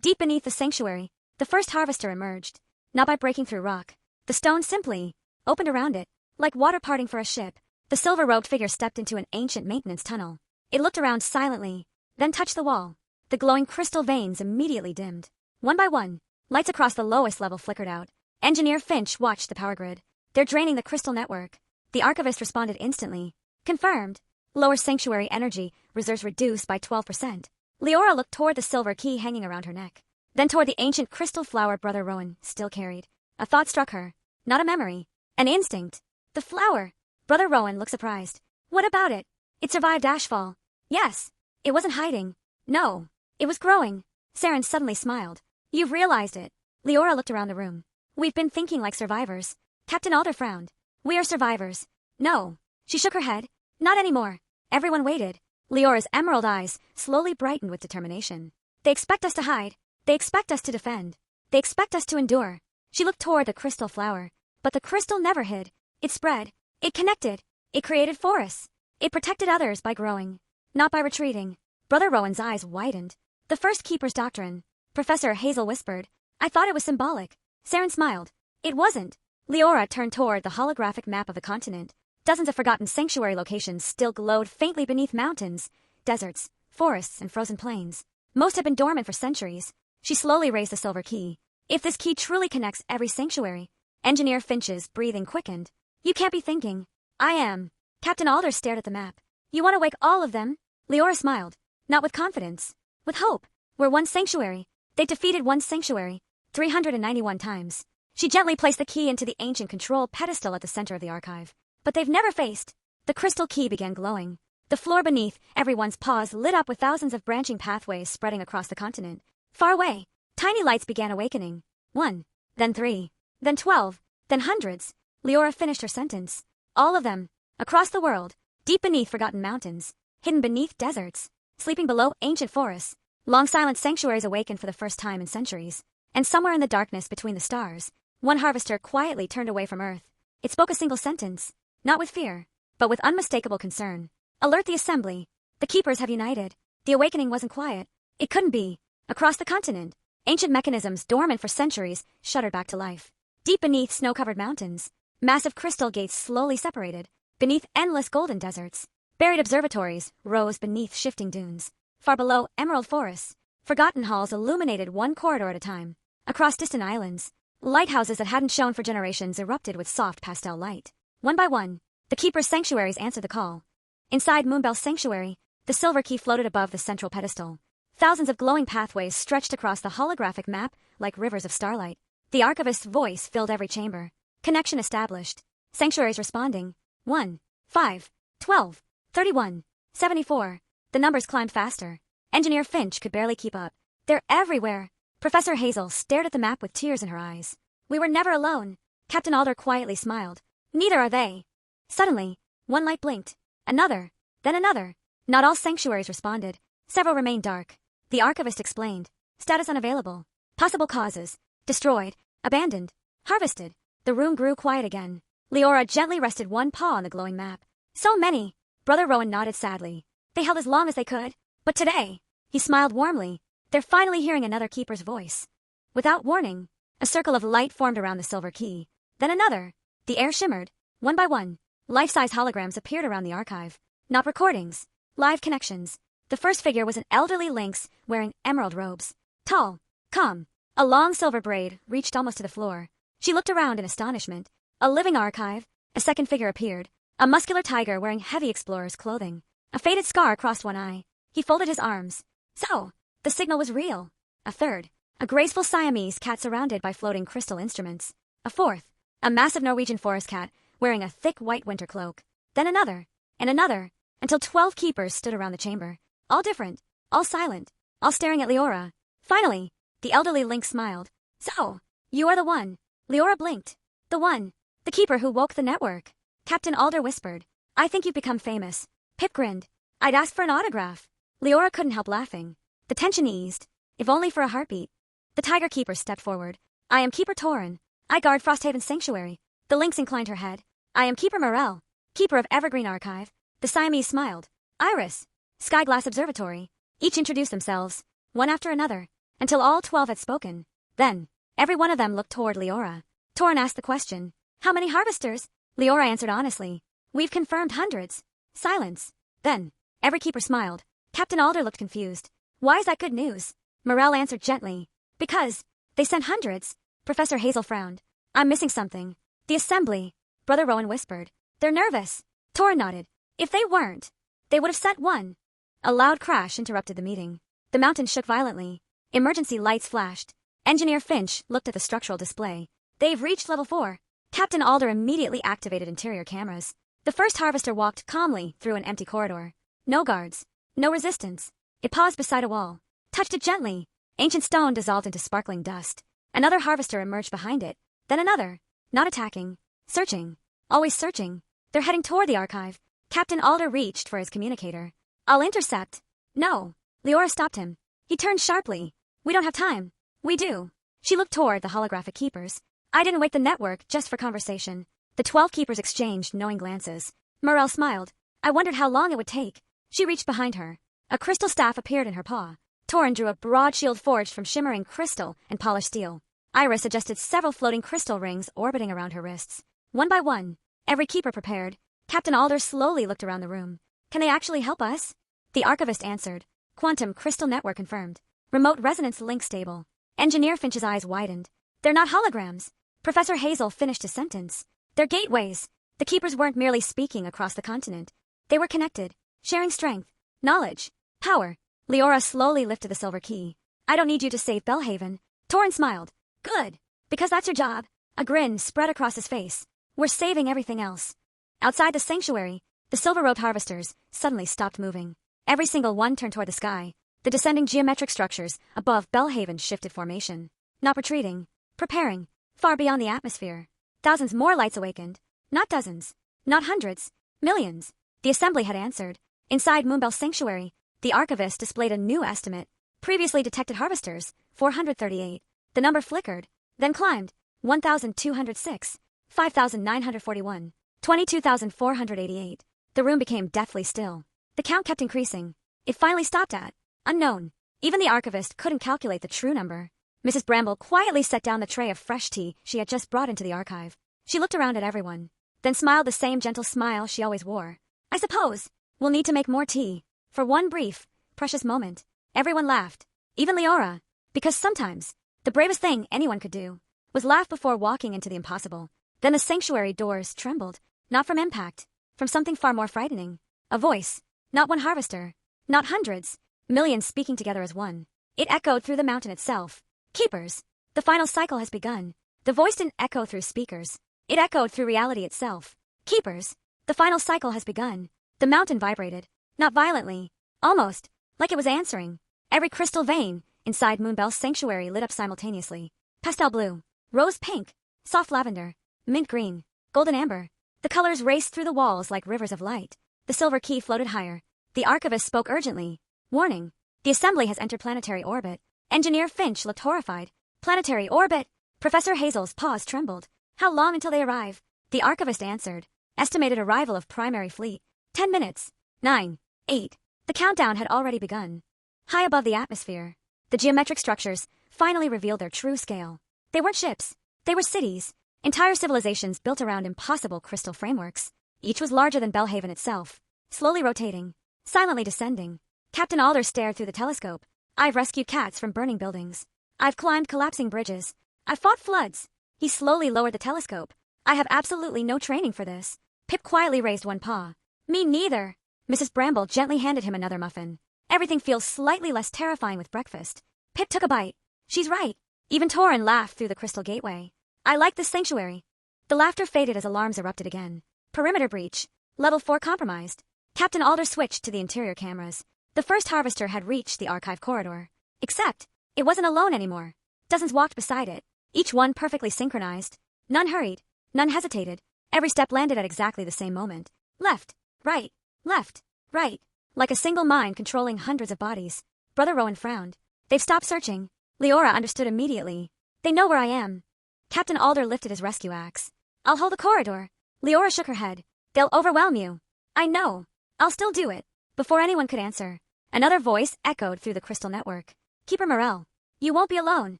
Deep beneath the sanctuary, the first harvester emerged. Not by breaking through rock. The stone simply opened around it, like water parting for a ship. The silver-robed figure stepped into an ancient maintenance tunnel. It looked around silently, then touched the wall. The glowing crystal veins immediately dimmed. One by one, lights across the lowest level flickered out. Engineer Finch watched the power grid. They're draining the crystal network. The archivist responded instantly. Confirmed. Lower sanctuary energy reserves reduced by 12%. Liora looked toward the silver key hanging around her neck. Then toward the ancient crystal flower Brother Rowan still carried. A thought struck her. Not a memory. An instinct. The flower. Brother Rowan looked surprised. What about it? It survived ashfall. Yes. It wasn't hiding. No. It was growing. Saren suddenly smiled. You've realized it. Liora looked around the room. We've been thinking like survivors. Captain Alder frowned. We are survivors. No. She shook her head. Not anymore. Everyone waited. Leora's emerald eyes slowly brightened with determination. They expect us to hide. They expect us to defend. They expect us to endure. She looked toward the crystal flower. But the crystal never hid. It spread. It connected. It created forests. It protected others by growing, not by retreating. Brother Rowan's eyes widened. The first keeper's doctrine. Professor Hazel whispered. I thought it was symbolic. Saren smiled. It wasn't. Liora turned toward the holographic map of the continent. Dozens of forgotten sanctuary locations still glowed faintly beneath mountains, deserts, forests, and frozen plains. Most had been dormant for centuries. She slowly raised the silver key. If this key truly connects every sanctuary. Engineer Finch's breathing quickened. You can't be thinking. I am. Captain Alder stared at the map. You want to wake all of them? Liora smiled. Not with confidence. With hope. We're one sanctuary. They defeated one sanctuary. 391 times. She gently placed the key into the ancient control pedestal at the center of the archive. But they've never faced. The crystal key began glowing. The floor beneath everyone's paws lit up with thousands of branching pathways spreading across the continent. Far away, tiny lights began awakening. 1, then 3, then 12, then hundreds. Liora finished her sentence. All of them. Across the world, deep beneath forgotten mountains, hidden beneath deserts, sleeping below ancient forests, long silent sanctuaries awakened for the first time in centuries. And somewhere in the darkness between the stars, one harvester quietly turned away from Earth. It spoke a single sentence, not with fear, but with unmistakable concern. Alert the assembly. The keepers have united. The awakening wasn't quiet. It couldn't be. Across the continent, ancient mechanisms dormant for centuries shuddered back to life. Deep beneath snow-covered mountains, massive crystal gates slowly separated. Beneath endless golden deserts, buried observatories rose beneath shifting dunes. Far below emerald forests, forgotten halls illuminated one corridor at a time. Across distant islands, lighthouses that hadn't shone for generations erupted with soft pastel light. One by one, the keepers' sanctuaries answered the call. Inside Moonbell's sanctuary, the silver key floated above the central pedestal. Thousands of glowing pathways stretched across the holographic map like rivers of starlight. The archivist's voice filled every chamber. Connection established. Sanctuaries responding. 1, 5, 12, 31, 74. The numbers climbed faster. Engineer Finch could barely keep up. They're everywhere. Professor Hazel stared at the map with tears in her eyes. We were never alone. Captain Alder quietly smiled. Neither are they. Suddenly, one light blinked. Another. Then another. Not all sanctuaries responded. Several remained dark. The archivist explained. Status unavailable. Possible causes. Destroyed. Abandoned. Harvested. The room grew quiet again. Liora gently rested one paw on the glowing map. So many. Brother Rowan nodded sadly. They held as long as they could. But today, he smiled warmly. They're finally hearing another keeper's voice. Without warning, a circle of light formed around the silver key. Then another. The air shimmered. One by one, life-size holograms appeared around the archive. Not recordings. Live connections. The first figure was an elderly lynx wearing emerald robes. Tall. Calm. A long silver braid reached almost to the floor. She looked around in astonishment. A living archive. A second figure appeared. A muscular tiger wearing heavy explorer's clothing. A faded scar crossed one eye. He folded his arms. So, the signal was real. A third. A graceful Siamese cat surrounded by floating crystal instruments. A fourth. A massive Norwegian forest cat wearing a thick white winter cloak. Then another. And another. Until 12 keepers stood around the chamber. All different. All silent. All staring at Liora. Finally, the elderly lynx smiled. So, you are the one. Liora blinked. The one. The keeper who woke the network. Captain Alder whispered. I think you've become famous. Pip grinned. I'd ask for an autograph. Liora couldn't help laughing. The tension eased, if only for a heartbeat. The tiger keeper stepped forward. I am Keeper Torin. I guard Frosthaven's sanctuary. The lynx inclined her head. I am Keeper Morel, keeper of Evergreen Archive. The Siamese smiled. Iris. Skyglass Observatory. Each introduced themselves, one after another, until all 12 had spoken. Then, every one of them looked toward Liora. Torin asked the question. How many harvesters? Liora answered honestly. We've confirmed hundreds. Silence. Then, every keeper smiled. Captain Alder looked confused. Why is that good news? Morel answered gently. Because they sent hundreds. Professor Hazel frowned. I'm missing something. The assembly. Brother Rowan whispered. They're nervous. Torin nodded. If they weren't, they would have sent one. A loud crash interrupted the meeting. The mountain shook violently. Emergency lights flashed. Engineer Finch looked at the structural display. They've reached level 4. Captain Alder immediately activated interior cameras. The first harvester walked calmly through an empty corridor. No guards. No resistance. It paused beside a wall. Touched it gently. Ancient stone dissolved into sparkling dust. Another harvester emerged behind it. Then another. Not attacking. Searching. Always searching. They're heading toward the archive. Captain Alder reached for his communicator. I'll intercept. No. Liora stopped him. He turned sharply. We don't have time. We do. She looked toward the holographic keepers. I didn't wake the network just for conversation. The 12 keepers exchanged knowing glances. Morel smiled. I wondered how long it would take. She reached behind her. A crystal staff appeared in her paw. Torin drew a broad shield forged from shimmering crystal and polished steel. Iris adjusted several floating crystal rings orbiting around her wrists. One by one, every keeper prepared. Captain Alder slowly looked around the room. Can they actually help us? The archivist answered. Quantum crystal network confirmed. Remote resonance link stable. Engineer Finch's eyes widened. They're not holograms. Professor Hazel finished his sentence. They're gateways. The keepers weren't merely speaking across the continent. They were connected, sharing strength, knowledge, power. Liora slowly lifted the silver key. I don't need you to save Belhaven. Torin smiled. Good. Because that's your job. A grin spread across his face. We're saving everything else. Outside the sanctuary, the silver-robed harvesters suddenly stopped moving. Every single one turned toward the sky. The descending geometric structures above Bellhaven shifted formation. Not retreating. Preparing. Far beyond the atmosphere. Thousands more lights awakened. Not dozens. Not hundreds. Millions. The assembly had answered. Inside Moonbell Sanctuary, the archivist displayed a new estimate. Previously detected harvesters, 438. The number flickered, then climbed. 1,206. 5,941. 22,488. The room became deathly still. The count kept increasing. It finally stopped at unknown. Even the archivist couldn't calculate the true number. Mrs. Bramble quietly set down the tray of fresh tea she had just brought into the archive. She looked around at everyone, then smiled the same gentle smile she always wore. I suppose we'll need to make more tea. For one brief, precious moment, everyone laughed. Even Liora. Because sometimes, the bravest thing anyone could do was laugh before walking into the impossible. Then the sanctuary doors trembled, not from impact, from something far more frightening. A voice. Not one harvester. Not hundreds. Millions speaking together as one. It echoed through the mountain itself. Keepers. The final cycle has begun. The voice didn't echo through speakers. It echoed through reality itself. Keepers. The final cycle has begun. The mountain vibrated. Not violently. Almost. Like it was answering. Every crystal vein inside Moonbell's sanctuary lit up simultaneously. Pastel blue. Rose pink. Soft lavender. Mint green. Golden amber. The colors raced through the walls like rivers of light. The silver key floated higher. The archivist spoke urgently. Warning. The assembly has entered planetary orbit. Engineer Finch looked horrified. Planetary orbit? Professor Hazel's paws trembled. How long until they arrive? The archivist answered. Estimated arrival of primary fleet. 10 minutes. 9. 8. The countdown had already begun. High above the atmosphere, the geometric structures finally revealed their true scale. They weren't ships. They were cities. Entire civilizations built around impossible crystal frameworks. Each was larger than Bellhaven itself. Slowly rotating. Silently descending. Captain Alder stared through the telescope. I've rescued cats from burning buildings. I've climbed collapsing bridges. I've fought floods. He slowly lowered the telescope. I have absolutely no training for this. Pip quietly raised one paw. Me neither. Mrs. Bramble gently handed him another muffin. Everything feels slightly less terrifying with breakfast. Pip took a bite. She's right. Even Torin laughed through the crystal gateway. I like this sanctuary. The laughter faded as alarms erupted again. Perimeter breach. Level 4 compromised. Captain Alder switched to the interior cameras. The first harvester had reached the archive corridor. Except, it wasn't alone anymore. Dozens walked beside it, each one perfectly synchronized. None hurried. None hesitated. Every step landed at exactly the same moment. Left. Right. Left. Right. Like a single mind controlling hundreds of bodies. Brother Rowan frowned. They've stopped searching. Leora understood immediately. They know where I am. Captain Alder lifted his rescue axe. I'll hold the corridor. Leora shook her head. They'll overwhelm you. I know. I'll still do it. Before anyone could answer, another voice echoed through the crystal network. Keeper Morel. You won't be alone.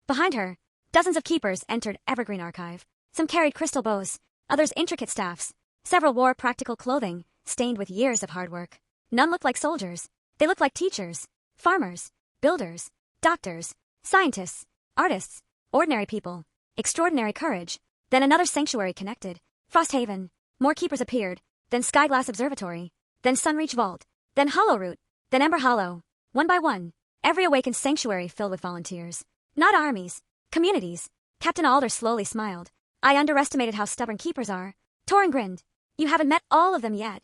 Behind her, dozens of keepers entered Evergreen Archive. Some carried crystal bows, others intricate staffs. Several wore practical clothing, stained with years of hard work. None looked like soldiers. They looked like teachers, farmers, builders, doctors, scientists, artists, ordinary people. Extraordinary courage. Then another sanctuary connected. Frosthaven. More keepers appeared. Then Skyglass Observatory. Then Sunreach Vault. Then Hollowroot. Then Ember Hollow. One by one, every awakened sanctuary filled with volunteers. Not armies. Communities. Captain Alder slowly smiled. I underestimated how stubborn keepers are. Torin grinned. You haven't met all of them yet.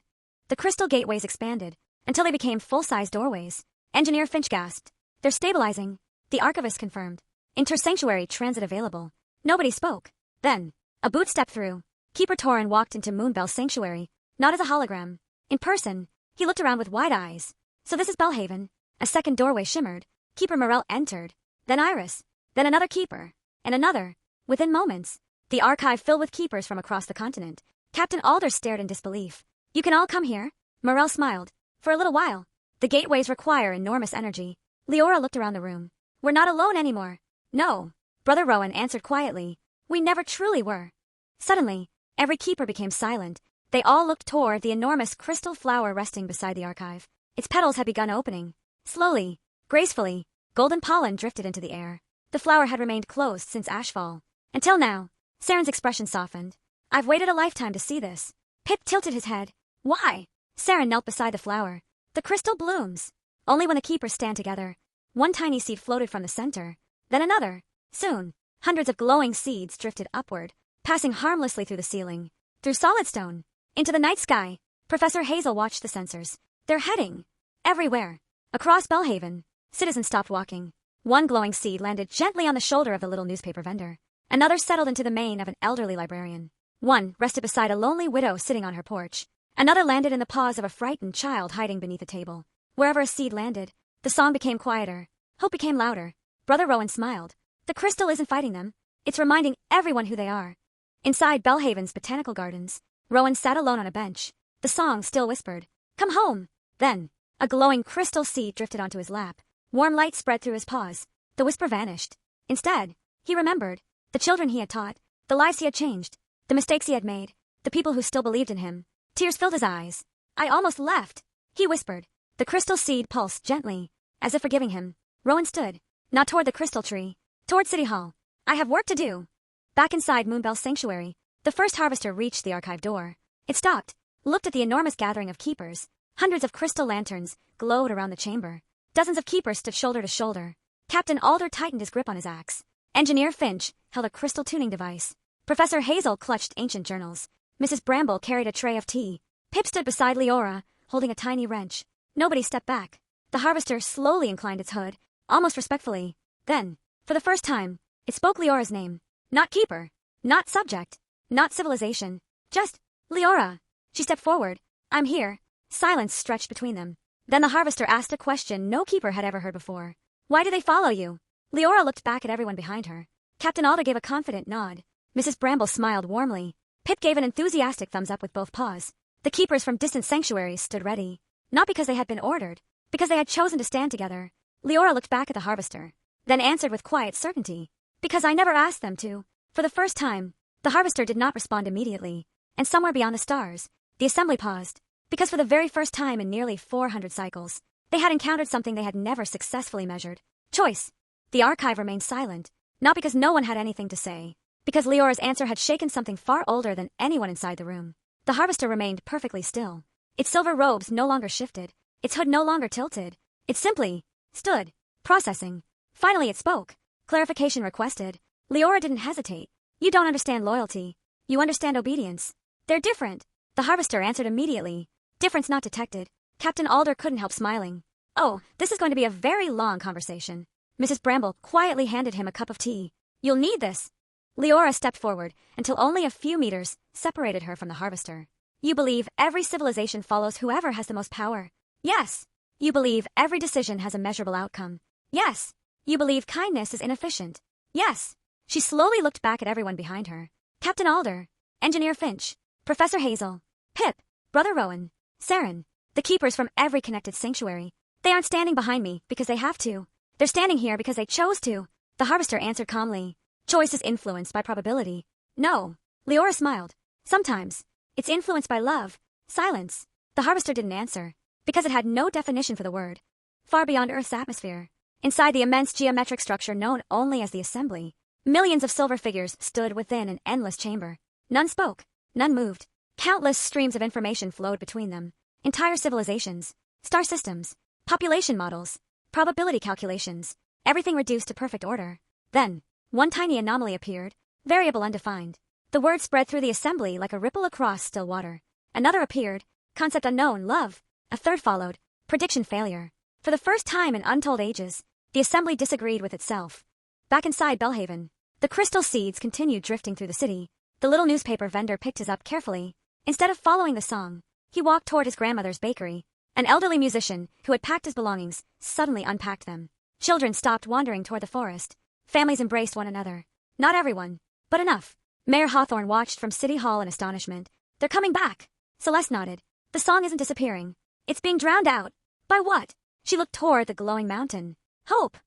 The crystal gateways expanded until they became full-size doorways. Engineer Finch gasped. They're stabilizing. The archivist confirmed. Inter-sanctuary transit available. Nobody spoke. Then, a boot stepped through. Keeper Torin walked into Moonbell Sanctuary, not as a hologram. In person, he looked around with wide eyes. So this is Bellhaven. A second doorway shimmered. Keeper Morel entered. Then Iris. Then another keeper. And another. Within moments, the archive filled with keepers from across the continent. Captain Alder stared in disbelief. You can all come here. Morel smiled. For a little while. The gateways require enormous energy. Liora looked around the room. We're not alone anymore. No. Brother Rowan answered quietly. We never truly were. Suddenly, every keeper became silent. They all looked toward the enormous crystal flower resting beside the archive. Its petals had begun opening. Slowly, gracefully, golden pollen drifted into the air. The flower had remained closed since Ashfall. Until now. Saren's expression softened. I've waited a lifetime to see this. Pip tilted his head. Why? Saren knelt beside the flower. The crystal blooms. Only when the keepers stand together. One tiny seed floated from the center. Then another. Soon, Hundreds of glowing seeds drifted upward, passing harmlessly through the ceiling, through solid stone, into the night sky. Professor Hazel watched the sensors. They're heading everywhere. Across Belhaven, citizens stopped walking. One glowing seed landed gently on the shoulder of the little newspaper vendor. Another settled into the mane of an elderly librarian. One rested beside a lonely widow sitting on her porch. Another landed in the paws of a frightened child hiding beneath a table. Wherever a seed landed, the song became quieter. Hope became louder. Brother Rowan smiled. The crystal isn't fighting them. It's reminding everyone who they are. Inside Belhaven's botanical gardens, Rowan sat alone on a bench. The song still whispered, "Come home." Then, a glowing crystal seed drifted onto his lap. Warm light spread through his paws. The whisper vanished. Instead, he remembered the children he had taught, the lives he had changed, the mistakes he had made, the people who still believed in him. Tears filled his eyes. "I almost left," he whispered. The crystal seed pulsed gently, as if forgiving him. Rowan stood, not toward the crystal tree, toward City Hall. "I have work to do." Back inside Moonbell's sanctuary, the first harvester reached the archive door. It stopped, looked at the enormous gathering of keepers. Hundreds of crystal lanterns glowed around the chamber. Dozens of keepers stood shoulder to shoulder. Captain Alder tightened his grip on his axe. Engineer Finch held a crystal tuning device. Professor Hazel clutched ancient journals. Mrs. Bramble carried a tray of tea. Pip stood beside Liora, holding a tiny wrench. Nobody stepped back. The harvester slowly inclined its hood, almost respectfully. Then, for the first time, it spoke Liora's name. Not keeper, not subject, not civilization, just Liora. She stepped forward. "I'm here." Silence stretched between them. Then the harvester asked a question no keeper had ever heard before. "Why do they follow you?" Liora looked back at everyone behind her. Captain Alder gave a confident nod. Mrs. Bramble smiled warmly. Pip gave an enthusiastic thumbs up with both paws. The keepers from distant sanctuaries stood ready. Not because they had been ordered, because they had chosen to stand together. Liora looked back at the harvester, then answered with quiet certainty. "Because I never asked them to." For the first time, the harvester did not respond immediately. And somewhere beyond the stars, the assembly paused. Because for the very first time in nearly 400 cycles, they had encountered something they had never successfully measured. Choice. The archive remained silent, not because no one had anything to say, because Leora's answer had shaken something far older than anyone inside the room. The harvester remained perfectly still. Its silver robes no longer shifted, its hood no longer tilted. It simply stood, processing. Finally it spoke. Clarification requested. Liora didn't hesitate. "You don't understand loyalty. You understand obedience. They're different." The harvester answered immediately. Difference not detected. Captain Alder couldn't help smiling. "Oh, this is going to be a very long conversation." Mrs. Bramble quietly handed him a cup of tea. "You'll need this." Liora stepped forward until only a few meters separated her from the harvester. "You believe every civilization follows whoever has the most power?" "Yes." "You believe every decision has a measurable outcome?" "Yes." "You believe kindness is inefficient?" "Yes." She slowly looked back at everyone behind her. Captain Alder, Engineer Finch, Professor Hazel, Pip, Brother Rowan, Saren, the keepers from every connected sanctuary. "They aren't standing behind me because they have to. They're standing here because they chose to." The harvester answered calmly. "Choice is influenced by probability." "No." Liora smiled. "Sometimes. It's influenced by love." Silence. The harvester didn't answer, because it had no definition for the word. Far beyond Earth's atmosphere, inside the immense geometric structure known only as the Assembly, millions of silver figures stood within an endless chamber. None spoke. None moved. Countless streams of information flowed between them. Entire civilizations, star systems, population models, probability calculations, everything reduced to perfect order. Then, one tiny anomaly appeared, variable undefined. The word spread through the assembly like a ripple across still water. Another appeared, concept unknown, love. A third followed, prediction failure. For the first time in untold ages, the assembly disagreed with itself. Back inside Belhaven, the crystal seeds continued drifting through the city. The little newspaper vendor picked his up carefully. Instead of following the song, he walked toward his grandmother's bakery. An elderly musician, who had packed his belongings, suddenly unpacked them. Children stopped wandering toward the forest. Families embraced one another. Not everyone, but enough. Mayor Hawthorne watched from City Hall in astonishment. "They're coming back." Celeste nodded. "The song isn't disappearing. It's being drowned out." "By what?" She looked toward the glowing mountain. "Hope."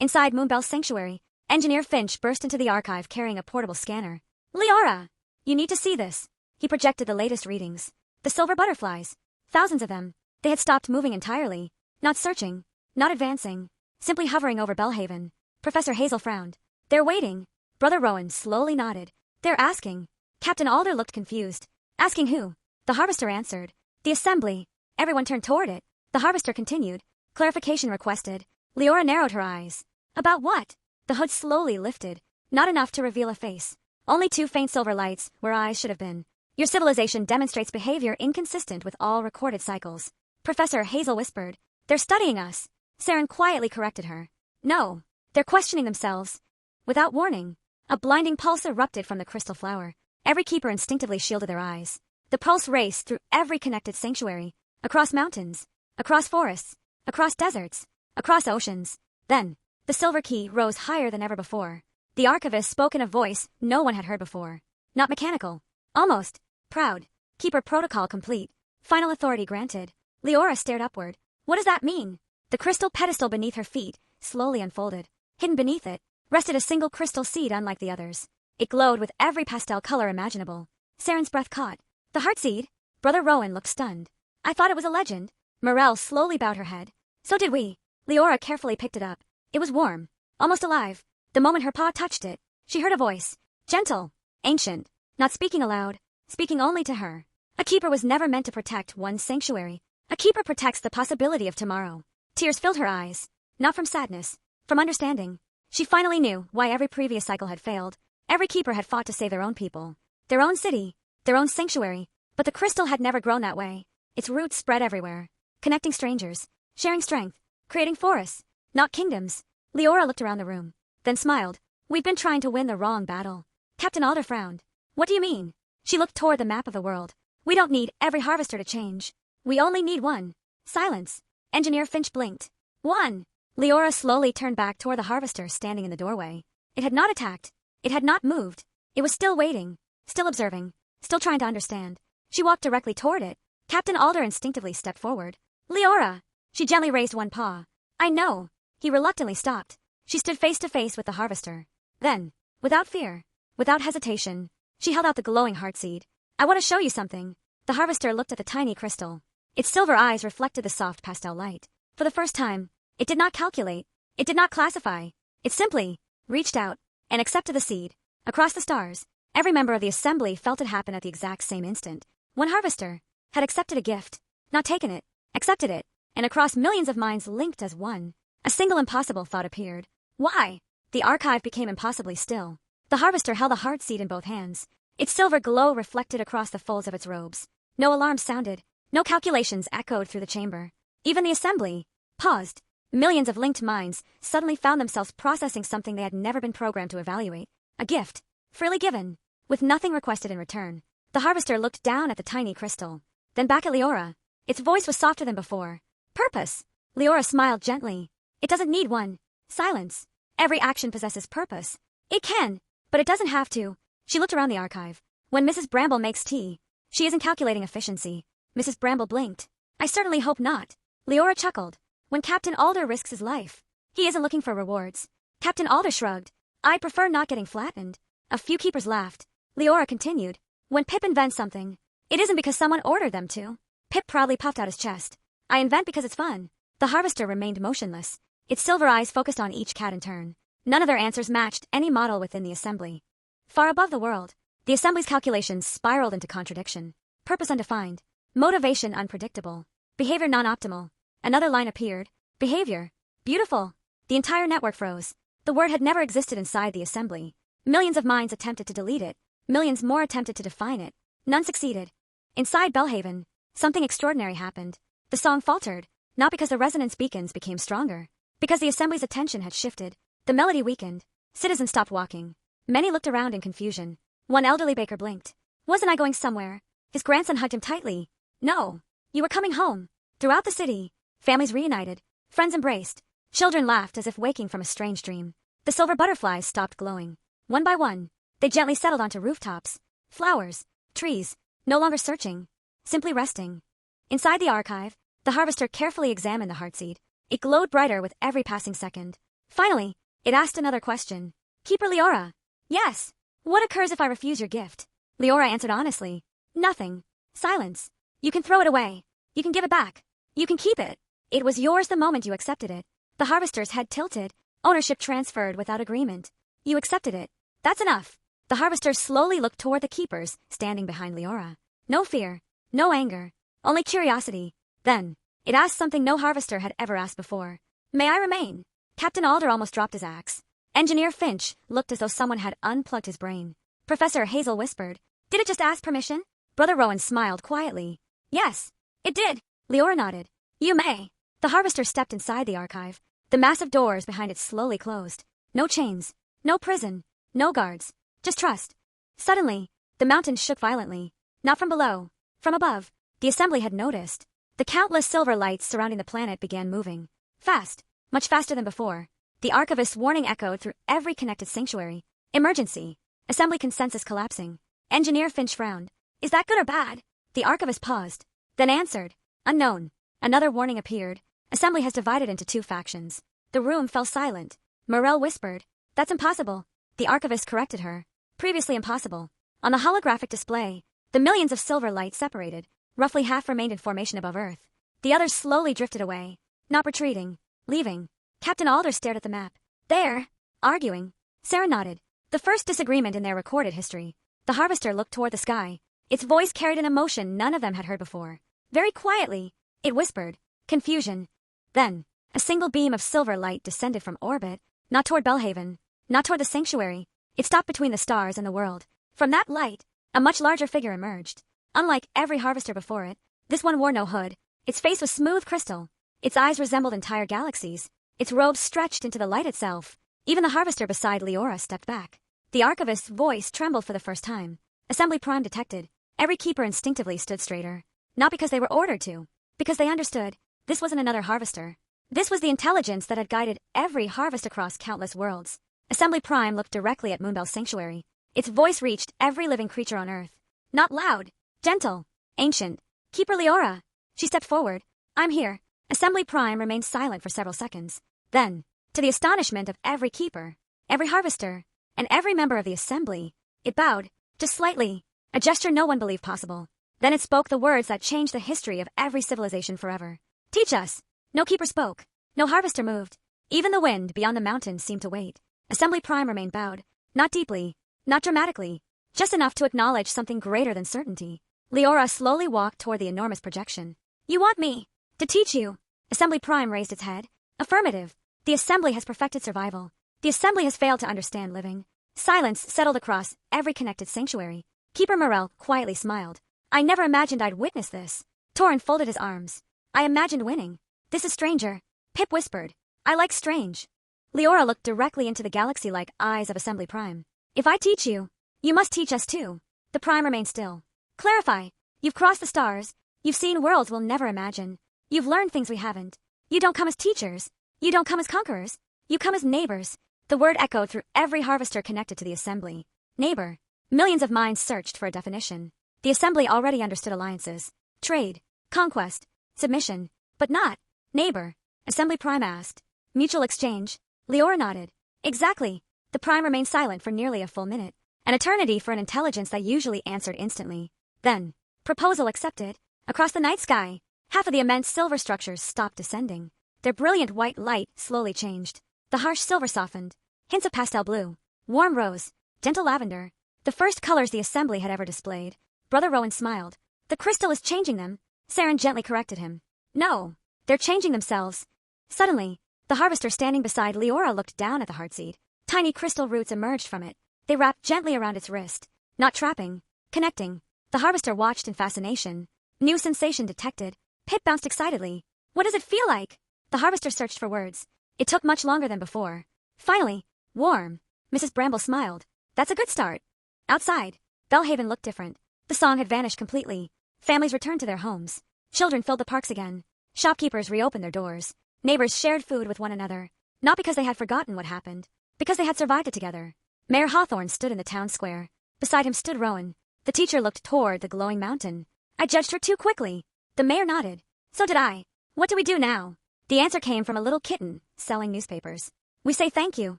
Inside Moonbell's sanctuary, Engineer Finch burst into the archive carrying a portable scanner. "Liora! You need to see this." He projected the latest readings. The silver butterflies. Thousands of them. They had stopped moving entirely. Not searching. Not advancing. Simply hovering over Belhaven. Professor Hazel frowned. "They're waiting." Brother Rowan slowly nodded. "They're asking." Captain Alder looked confused. "Asking who?" The harvester answered. "The assembly." Everyone turned toward it. The harvester continued. Clarification requested. Liora narrowed her eyes. "About what?" The hood slowly lifted. Not enough to reveal a face. Only two faint silver lights where eyes should have been. Your civilization demonstrates behavior inconsistent with all recorded cycles. Professor Hazel whispered. They're studying us. Saren quietly corrected her. No, they're questioning themselves. Without warning, a blinding pulse erupted from the crystal flower. Every keeper instinctively shielded their eyes. The pulse raced through every connected sanctuary, across mountains, across forests, across deserts, across oceans. Then, the silver key rose higher than ever before. The archivist spoke in a voice no one had heard before. Not mechanical. Almost. Proud. Keeper protocol complete. Final authority granted. Liora stared upward. What does that mean? The crystal pedestal beneath her feet slowly unfolded. Hidden beneath it rested a single crystal seed unlike the others. It glowed with every pastel color imaginable. Saren's breath caught. The heartseed? Brother Rowan looked stunned. I thought it was a legend. Morel slowly bowed her head. So did we. Liora carefully picked it up. It was warm. Almost alive. The moment her paw touched it, she heard a voice. Gentle. Ancient. Not speaking aloud. Speaking only to her. A keeper was never meant to protect one's sanctuary. A keeper protects the possibility of tomorrow. Tears filled her eyes. Not from sadness. From understanding. She finally knew why every previous cycle had failed. Every keeper had fought to save their own people. Their own city. Their own sanctuary. But the crystal had never grown that way. Its roots spread everywhere. Connecting strangers. Sharing strength. Creating forests. Not kingdoms. Liora looked around the room. Then smiled. We've been trying to win the wrong battle. Captain Alder frowned. What do you mean? She looked toward the map of the world. We don't need every harvester to change. We only need one. Silence. Engineer Finch blinked. One. Liora slowly turned back toward the harvester standing in the doorway. It had not attacked. It had not moved. It was still waiting. Still observing. Still trying to understand. She walked directly toward it. Captain Alder instinctively stepped forward. Liora! She gently raised one paw. I know. He reluctantly stopped. She stood face to face with the harvester. Then, without fear, without hesitation, she held out the glowing heartseed. I want to show you something. The harvester looked at the tiny crystal. Its silver eyes reflected the soft pastel light. For the first time, it did not calculate. It did not classify. It simply reached out and accepted the seed. Across the stars, every member of the assembly felt it happen at the exact same instant. One harvester had accepted a gift, not taken it, accepted it, and across millions of minds linked as one, a single impossible thought appeared. Why? The archive became impossibly still. The harvester held a heartseed in both hands. Its silver glow reflected across the folds of its robes. No alarms sounded. No calculations echoed through the chamber. Even the assembly paused. Millions of linked minds suddenly found themselves processing something they had never been programmed to evaluate. A gift, freely given, with nothing requested in return. The harvester looked down at the tiny crystal, then back at Liora. Its voice was softer than before. Purpose. Liora smiled gently. It doesn't need one. Silence. Every action possesses purpose. It can, but it doesn't have to. She looked around the archive. When Mrs. Bramble makes tea, she isn't calculating efficiency. Mrs. Bramble blinked. I certainly hope not. Liora chuckled. When Captain Alder risks his life, he isn't looking for rewards. Captain Alder shrugged. I'd prefer not getting flattened. A few keepers laughed. Liora continued. When Pip invents something, it isn't because someone ordered them to. Pip proudly puffed out his chest. I invent because it's fun. The harvester remained motionless. Its silver eyes focused on each cat in turn. None of their answers matched any model within the assembly. Far above the world, the assembly's calculations spiraled into contradiction. Purpose undefined. Motivation unpredictable. Behavior non-optimal. Another line appeared. Behavior. Beautiful. The entire network froze. The word had never existed inside the assembly. Millions of minds attempted to delete it. Millions more attempted to define it. None succeeded. Inside Belhaven, something extraordinary happened. The song faltered, not because the resonance beacons became stronger, because the assembly's attention had shifted. The melody weakened. Citizens stopped walking. Many looked around in confusion. One elderly baker blinked. Wasn't I going somewhere? His grandson hugged him tightly. No. You were coming home. Throughout the city, families reunited. Friends embraced. Children laughed as if waking from a strange dream. The silver butterflies stopped glowing. One by one, they gently settled onto rooftops. Flowers. Trees. No longer searching. Simply resting. Inside the archive, the harvester carefully examined the heartseed. It glowed brighter with every passing second. Finally, it asked another question. Keeper Liora. Yes. What occurs if I refuse your gift? Liora answered honestly. Nothing. Silence. You can throw it away. You can give it back. You can keep it. It was yours the moment you accepted it. The harvester's head tilted. Ownership transferred without agreement. You accepted it. That's enough. The harvester slowly looked toward the keepers standing behind Liora. No fear. No anger. Only curiosity. Then, it asked something no harvester had ever asked before. May I remain? Captain Alder almost dropped his axe. Engineer Finch looked as though someone had unplugged his brain. Professor Hazel whispered, "Did it just ask permission?" Brother Rowan smiled quietly. "Yes, it did." Liora nodded. "You may." The harvester stepped inside the archive. The massive doors behind it slowly closed. No chains, no prison, no guards, just trust. Suddenly, the mountains shook violently. Not from below, from above. The assembly had noticed. The countless silver lights surrounding the planet began moving. Fast, much faster than before. The archivist's warning echoed through every connected sanctuary. Emergency. Assembly consensus collapsing. Engineer Finch frowned. "Is that good or bad?" The archivist paused, then answered, "Unknown." Another warning appeared. Assembly has divided into two factions. The room fell silent. Morel whispered, "That's impossible." The archivist corrected her. "Previously impossible." On the holographic display, the millions of silver lights separated. Roughly half remained in formation above Earth. The others slowly drifted away. Not retreating. Leaving. Captain Alder stared at the map. "There." Arguing. Sarah nodded. The first disagreement in their recorded history. The harvester looked toward the sky. Its voice carried an emotion none of them had heard before. Very quietly, it whispered, "Confusion." Then, a single beam of silver light descended from orbit, not toward Belhaven, not toward the sanctuary. It stopped between the stars and the world. From that light, a much larger figure emerged. Unlike every harvester before it, this one wore no hood. Its face was smooth crystal. Its eyes resembled entire galaxies. Its robes stretched into the light itself. Even the harvester beside Liora stepped back. The archivist's voice trembled for the first time. Assembly Prime detected. Every keeper instinctively stood straighter. Not because they were ordered to, because they understood. This wasn't another harvester. This was the intelligence that had guided every harvest across countless worlds. Assembly Prime looked directly at Moonbell's sanctuary. Its voice reached every living creature on Earth. Not loud, gentle, ancient. "Keeper Liora." She stepped forward. "I'm here." Assembly Prime remained silent for several seconds. Then, to the astonishment of every keeper, every harvester, and every member of the assembly, it bowed, just slightly, a gesture no one believed possible. Then it spoke the words that changed the history of every civilization forever. "Teach us." No keeper spoke. No harvester moved. Even the wind beyond the mountains seemed to wait. Assembly Prime remained bowed. Not deeply, not dramatically, just enough to acknowledge something greater than certainty. Liora slowly walked toward the enormous projection. "You want me to teach you?" Assembly Prime raised its head. "Affirmative." The assembly has perfected survival. The assembly has failed to understand living. Silence settled across every connected sanctuary. Keeper Morel quietly smiled. "I never imagined I'd witness this." Torrin folded his arms. "I imagined winning." "This is stranger." Pip whispered. "I like strange." Liora looked directly into the galaxy-like eyes of Assembly Prime. "If I teach you, you must teach us too." The Prime remained still. "Clarify. You've crossed the stars. You've seen worlds we'll never imagine. You've learned things we haven't. You don't come as teachers. You don't come as conquerors. You come as neighbors." The word echoed through every harvester connected to the assembly. Neighbor. Millions of minds searched for a definition. The assembly already understood alliances. Trade. Conquest. Submission. But not neighbor. Assembly Prime asked. "Mutual exchange." Liora nodded. "Exactly." The Prime remained silent for nearly a full minute. An eternity for an intelligence that usually answered instantly. Then, proposal accepted. Across the night sky, half of the immense silver structures stopped descending. Their brilliant white light slowly changed. The harsh silver softened. Hints of pastel blue, warm rose, gentle lavender. The first colors the assembly had ever displayed. Brother Rowan smiled. "The crystal is changing them." Saren gently corrected him. "No, they're changing themselves." Suddenly, the harvester standing beside Liora looked down at the heartseed. Tiny crystal roots emerged from it. They wrapped gently around its wrist. Not trapping, connecting. The harvester watched in fascination. New sensation detected. Pip bounced excitedly. "What does it feel like?" The harvester searched for words. It took much longer than before. Finally, "Warm." Mrs. Bramble smiled. "That's a good start." Outside, Belhaven looked different. The song had vanished completely. Families returned to their homes. Children filled the parks again. Shopkeepers reopened their doors. Neighbors shared food with one another. Not because they had forgotten what happened, because they had survived it together. Mayor Hawthorne stood in the town square. Beside him stood Rowan. The teacher looked toward the glowing mountain. "I judged her too quickly." The mayor nodded. "So did I. What do we do now?" The answer came from a little kitten selling newspapers. "We say thank you."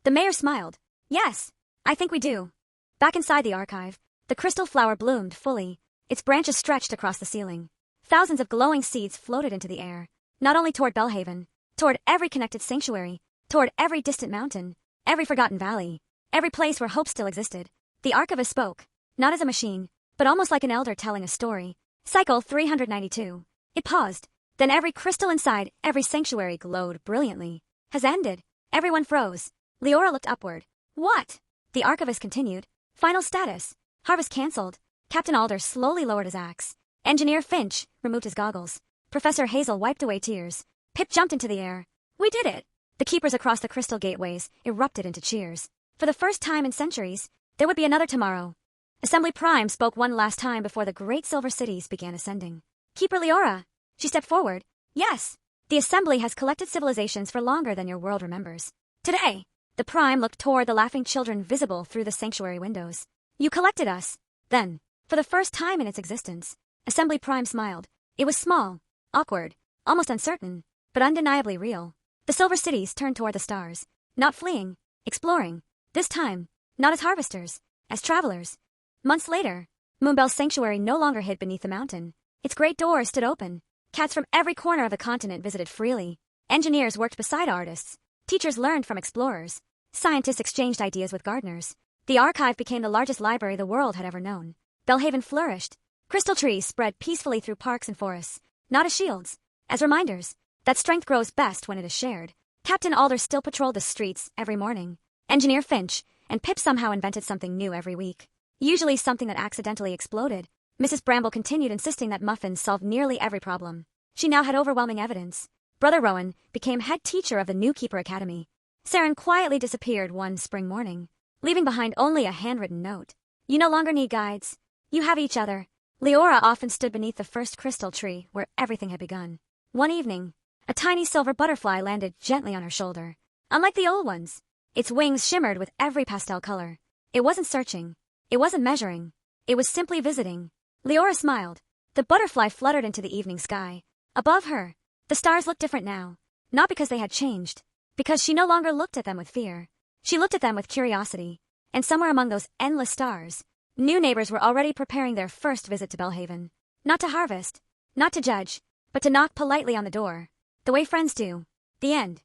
The mayor smiled. "Yes, I think we do." Back inside the archive, the crystal flower bloomed fully. Its branches stretched across the ceiling. Thousands of glowing seeds floated into the air, not only toward Belhaven, toward every connected sanctuary, toward every distant mountain, every forgotten valley, every place where hope still existed. The archivist spoke, not as a machine, but almost like an elder telling a story. Cycle 392. It paused. Then every crystal inside every sanctuary glowed brilliantly. "Has ended." Everyone froze. Liora looked upward. What? The archivist continued. Final status. Harvest cancelled. Captain Alder slowly lowered his axe. Engineer Finch removed his goggles. Professor Hazel wiped away tears. Pip jumped into the air. We did it! The keepers across the crystal gateways erupted into cheers. For the first time in centuries, there would be another tomorrow. Assembly Prime spoke one last time before the great silver cities began ascending. Keeper Liora. She stepped forward. Yes. The Assembly has collected civilizations for longer than your world remembers. Today, the Prime looked toward the laughing children visible through the sanctuary windows. You collected us. Then, for the first time in its existence, Assembly Prime smiled. It was small, awkward, almost uncertain, but undeniably real. The silver cities turned toward the stars, not fleeing, exploring. This time, not as harvesters, as travelers. Months later, Moonbell's sanctuary no longer hid beneath the mountain. Its great doors stood open. Cats from every corner of the continent visited freely. Engineers worked beside artists. Teachers learned from explorers. Scientists exchanged ideas with gardeners. The archive became the largest library the world had ever known. Belhaven flourished. Crystal trees spread peacefully through parks and forests, not as shields, as reminders that strength grows best when it is shared. Captain Alder still patrolled the streets every morning. Engineer Finch and Pip somehow invented something new every week. Usually something that accidentally exploded. Mrs. Bramble continued insisting that muffins solved nearly every problem. She now had overwhelming evidence. Brother Rowan became head teacher of the new Keeper Academy. Saren quietly disappeared one spring morning, leaving behind only a handwritten note. You no longer need guides. You have each other. Liora often stood beneath the first crystal tree where everything had begun. One evening, a tiny silver butterfly landed gently on her shoulder. Unlike the old ones, its wings shimmered with every pastel color. It wasn't searching. It wasn't measuring. It was simply visiting. Liora smiled. The butterfly fluttered into the evening sky. Above her, the stars looked different now. Not because they had changed. Because she no longer looked at them with fear. She looked at them with curiosity. And somewhere among those endless stars, new neighbors were already preparing their first visit to Belhaven. Not to harvest. Not to judge. But to knock politely on the door. The way friends do. The end.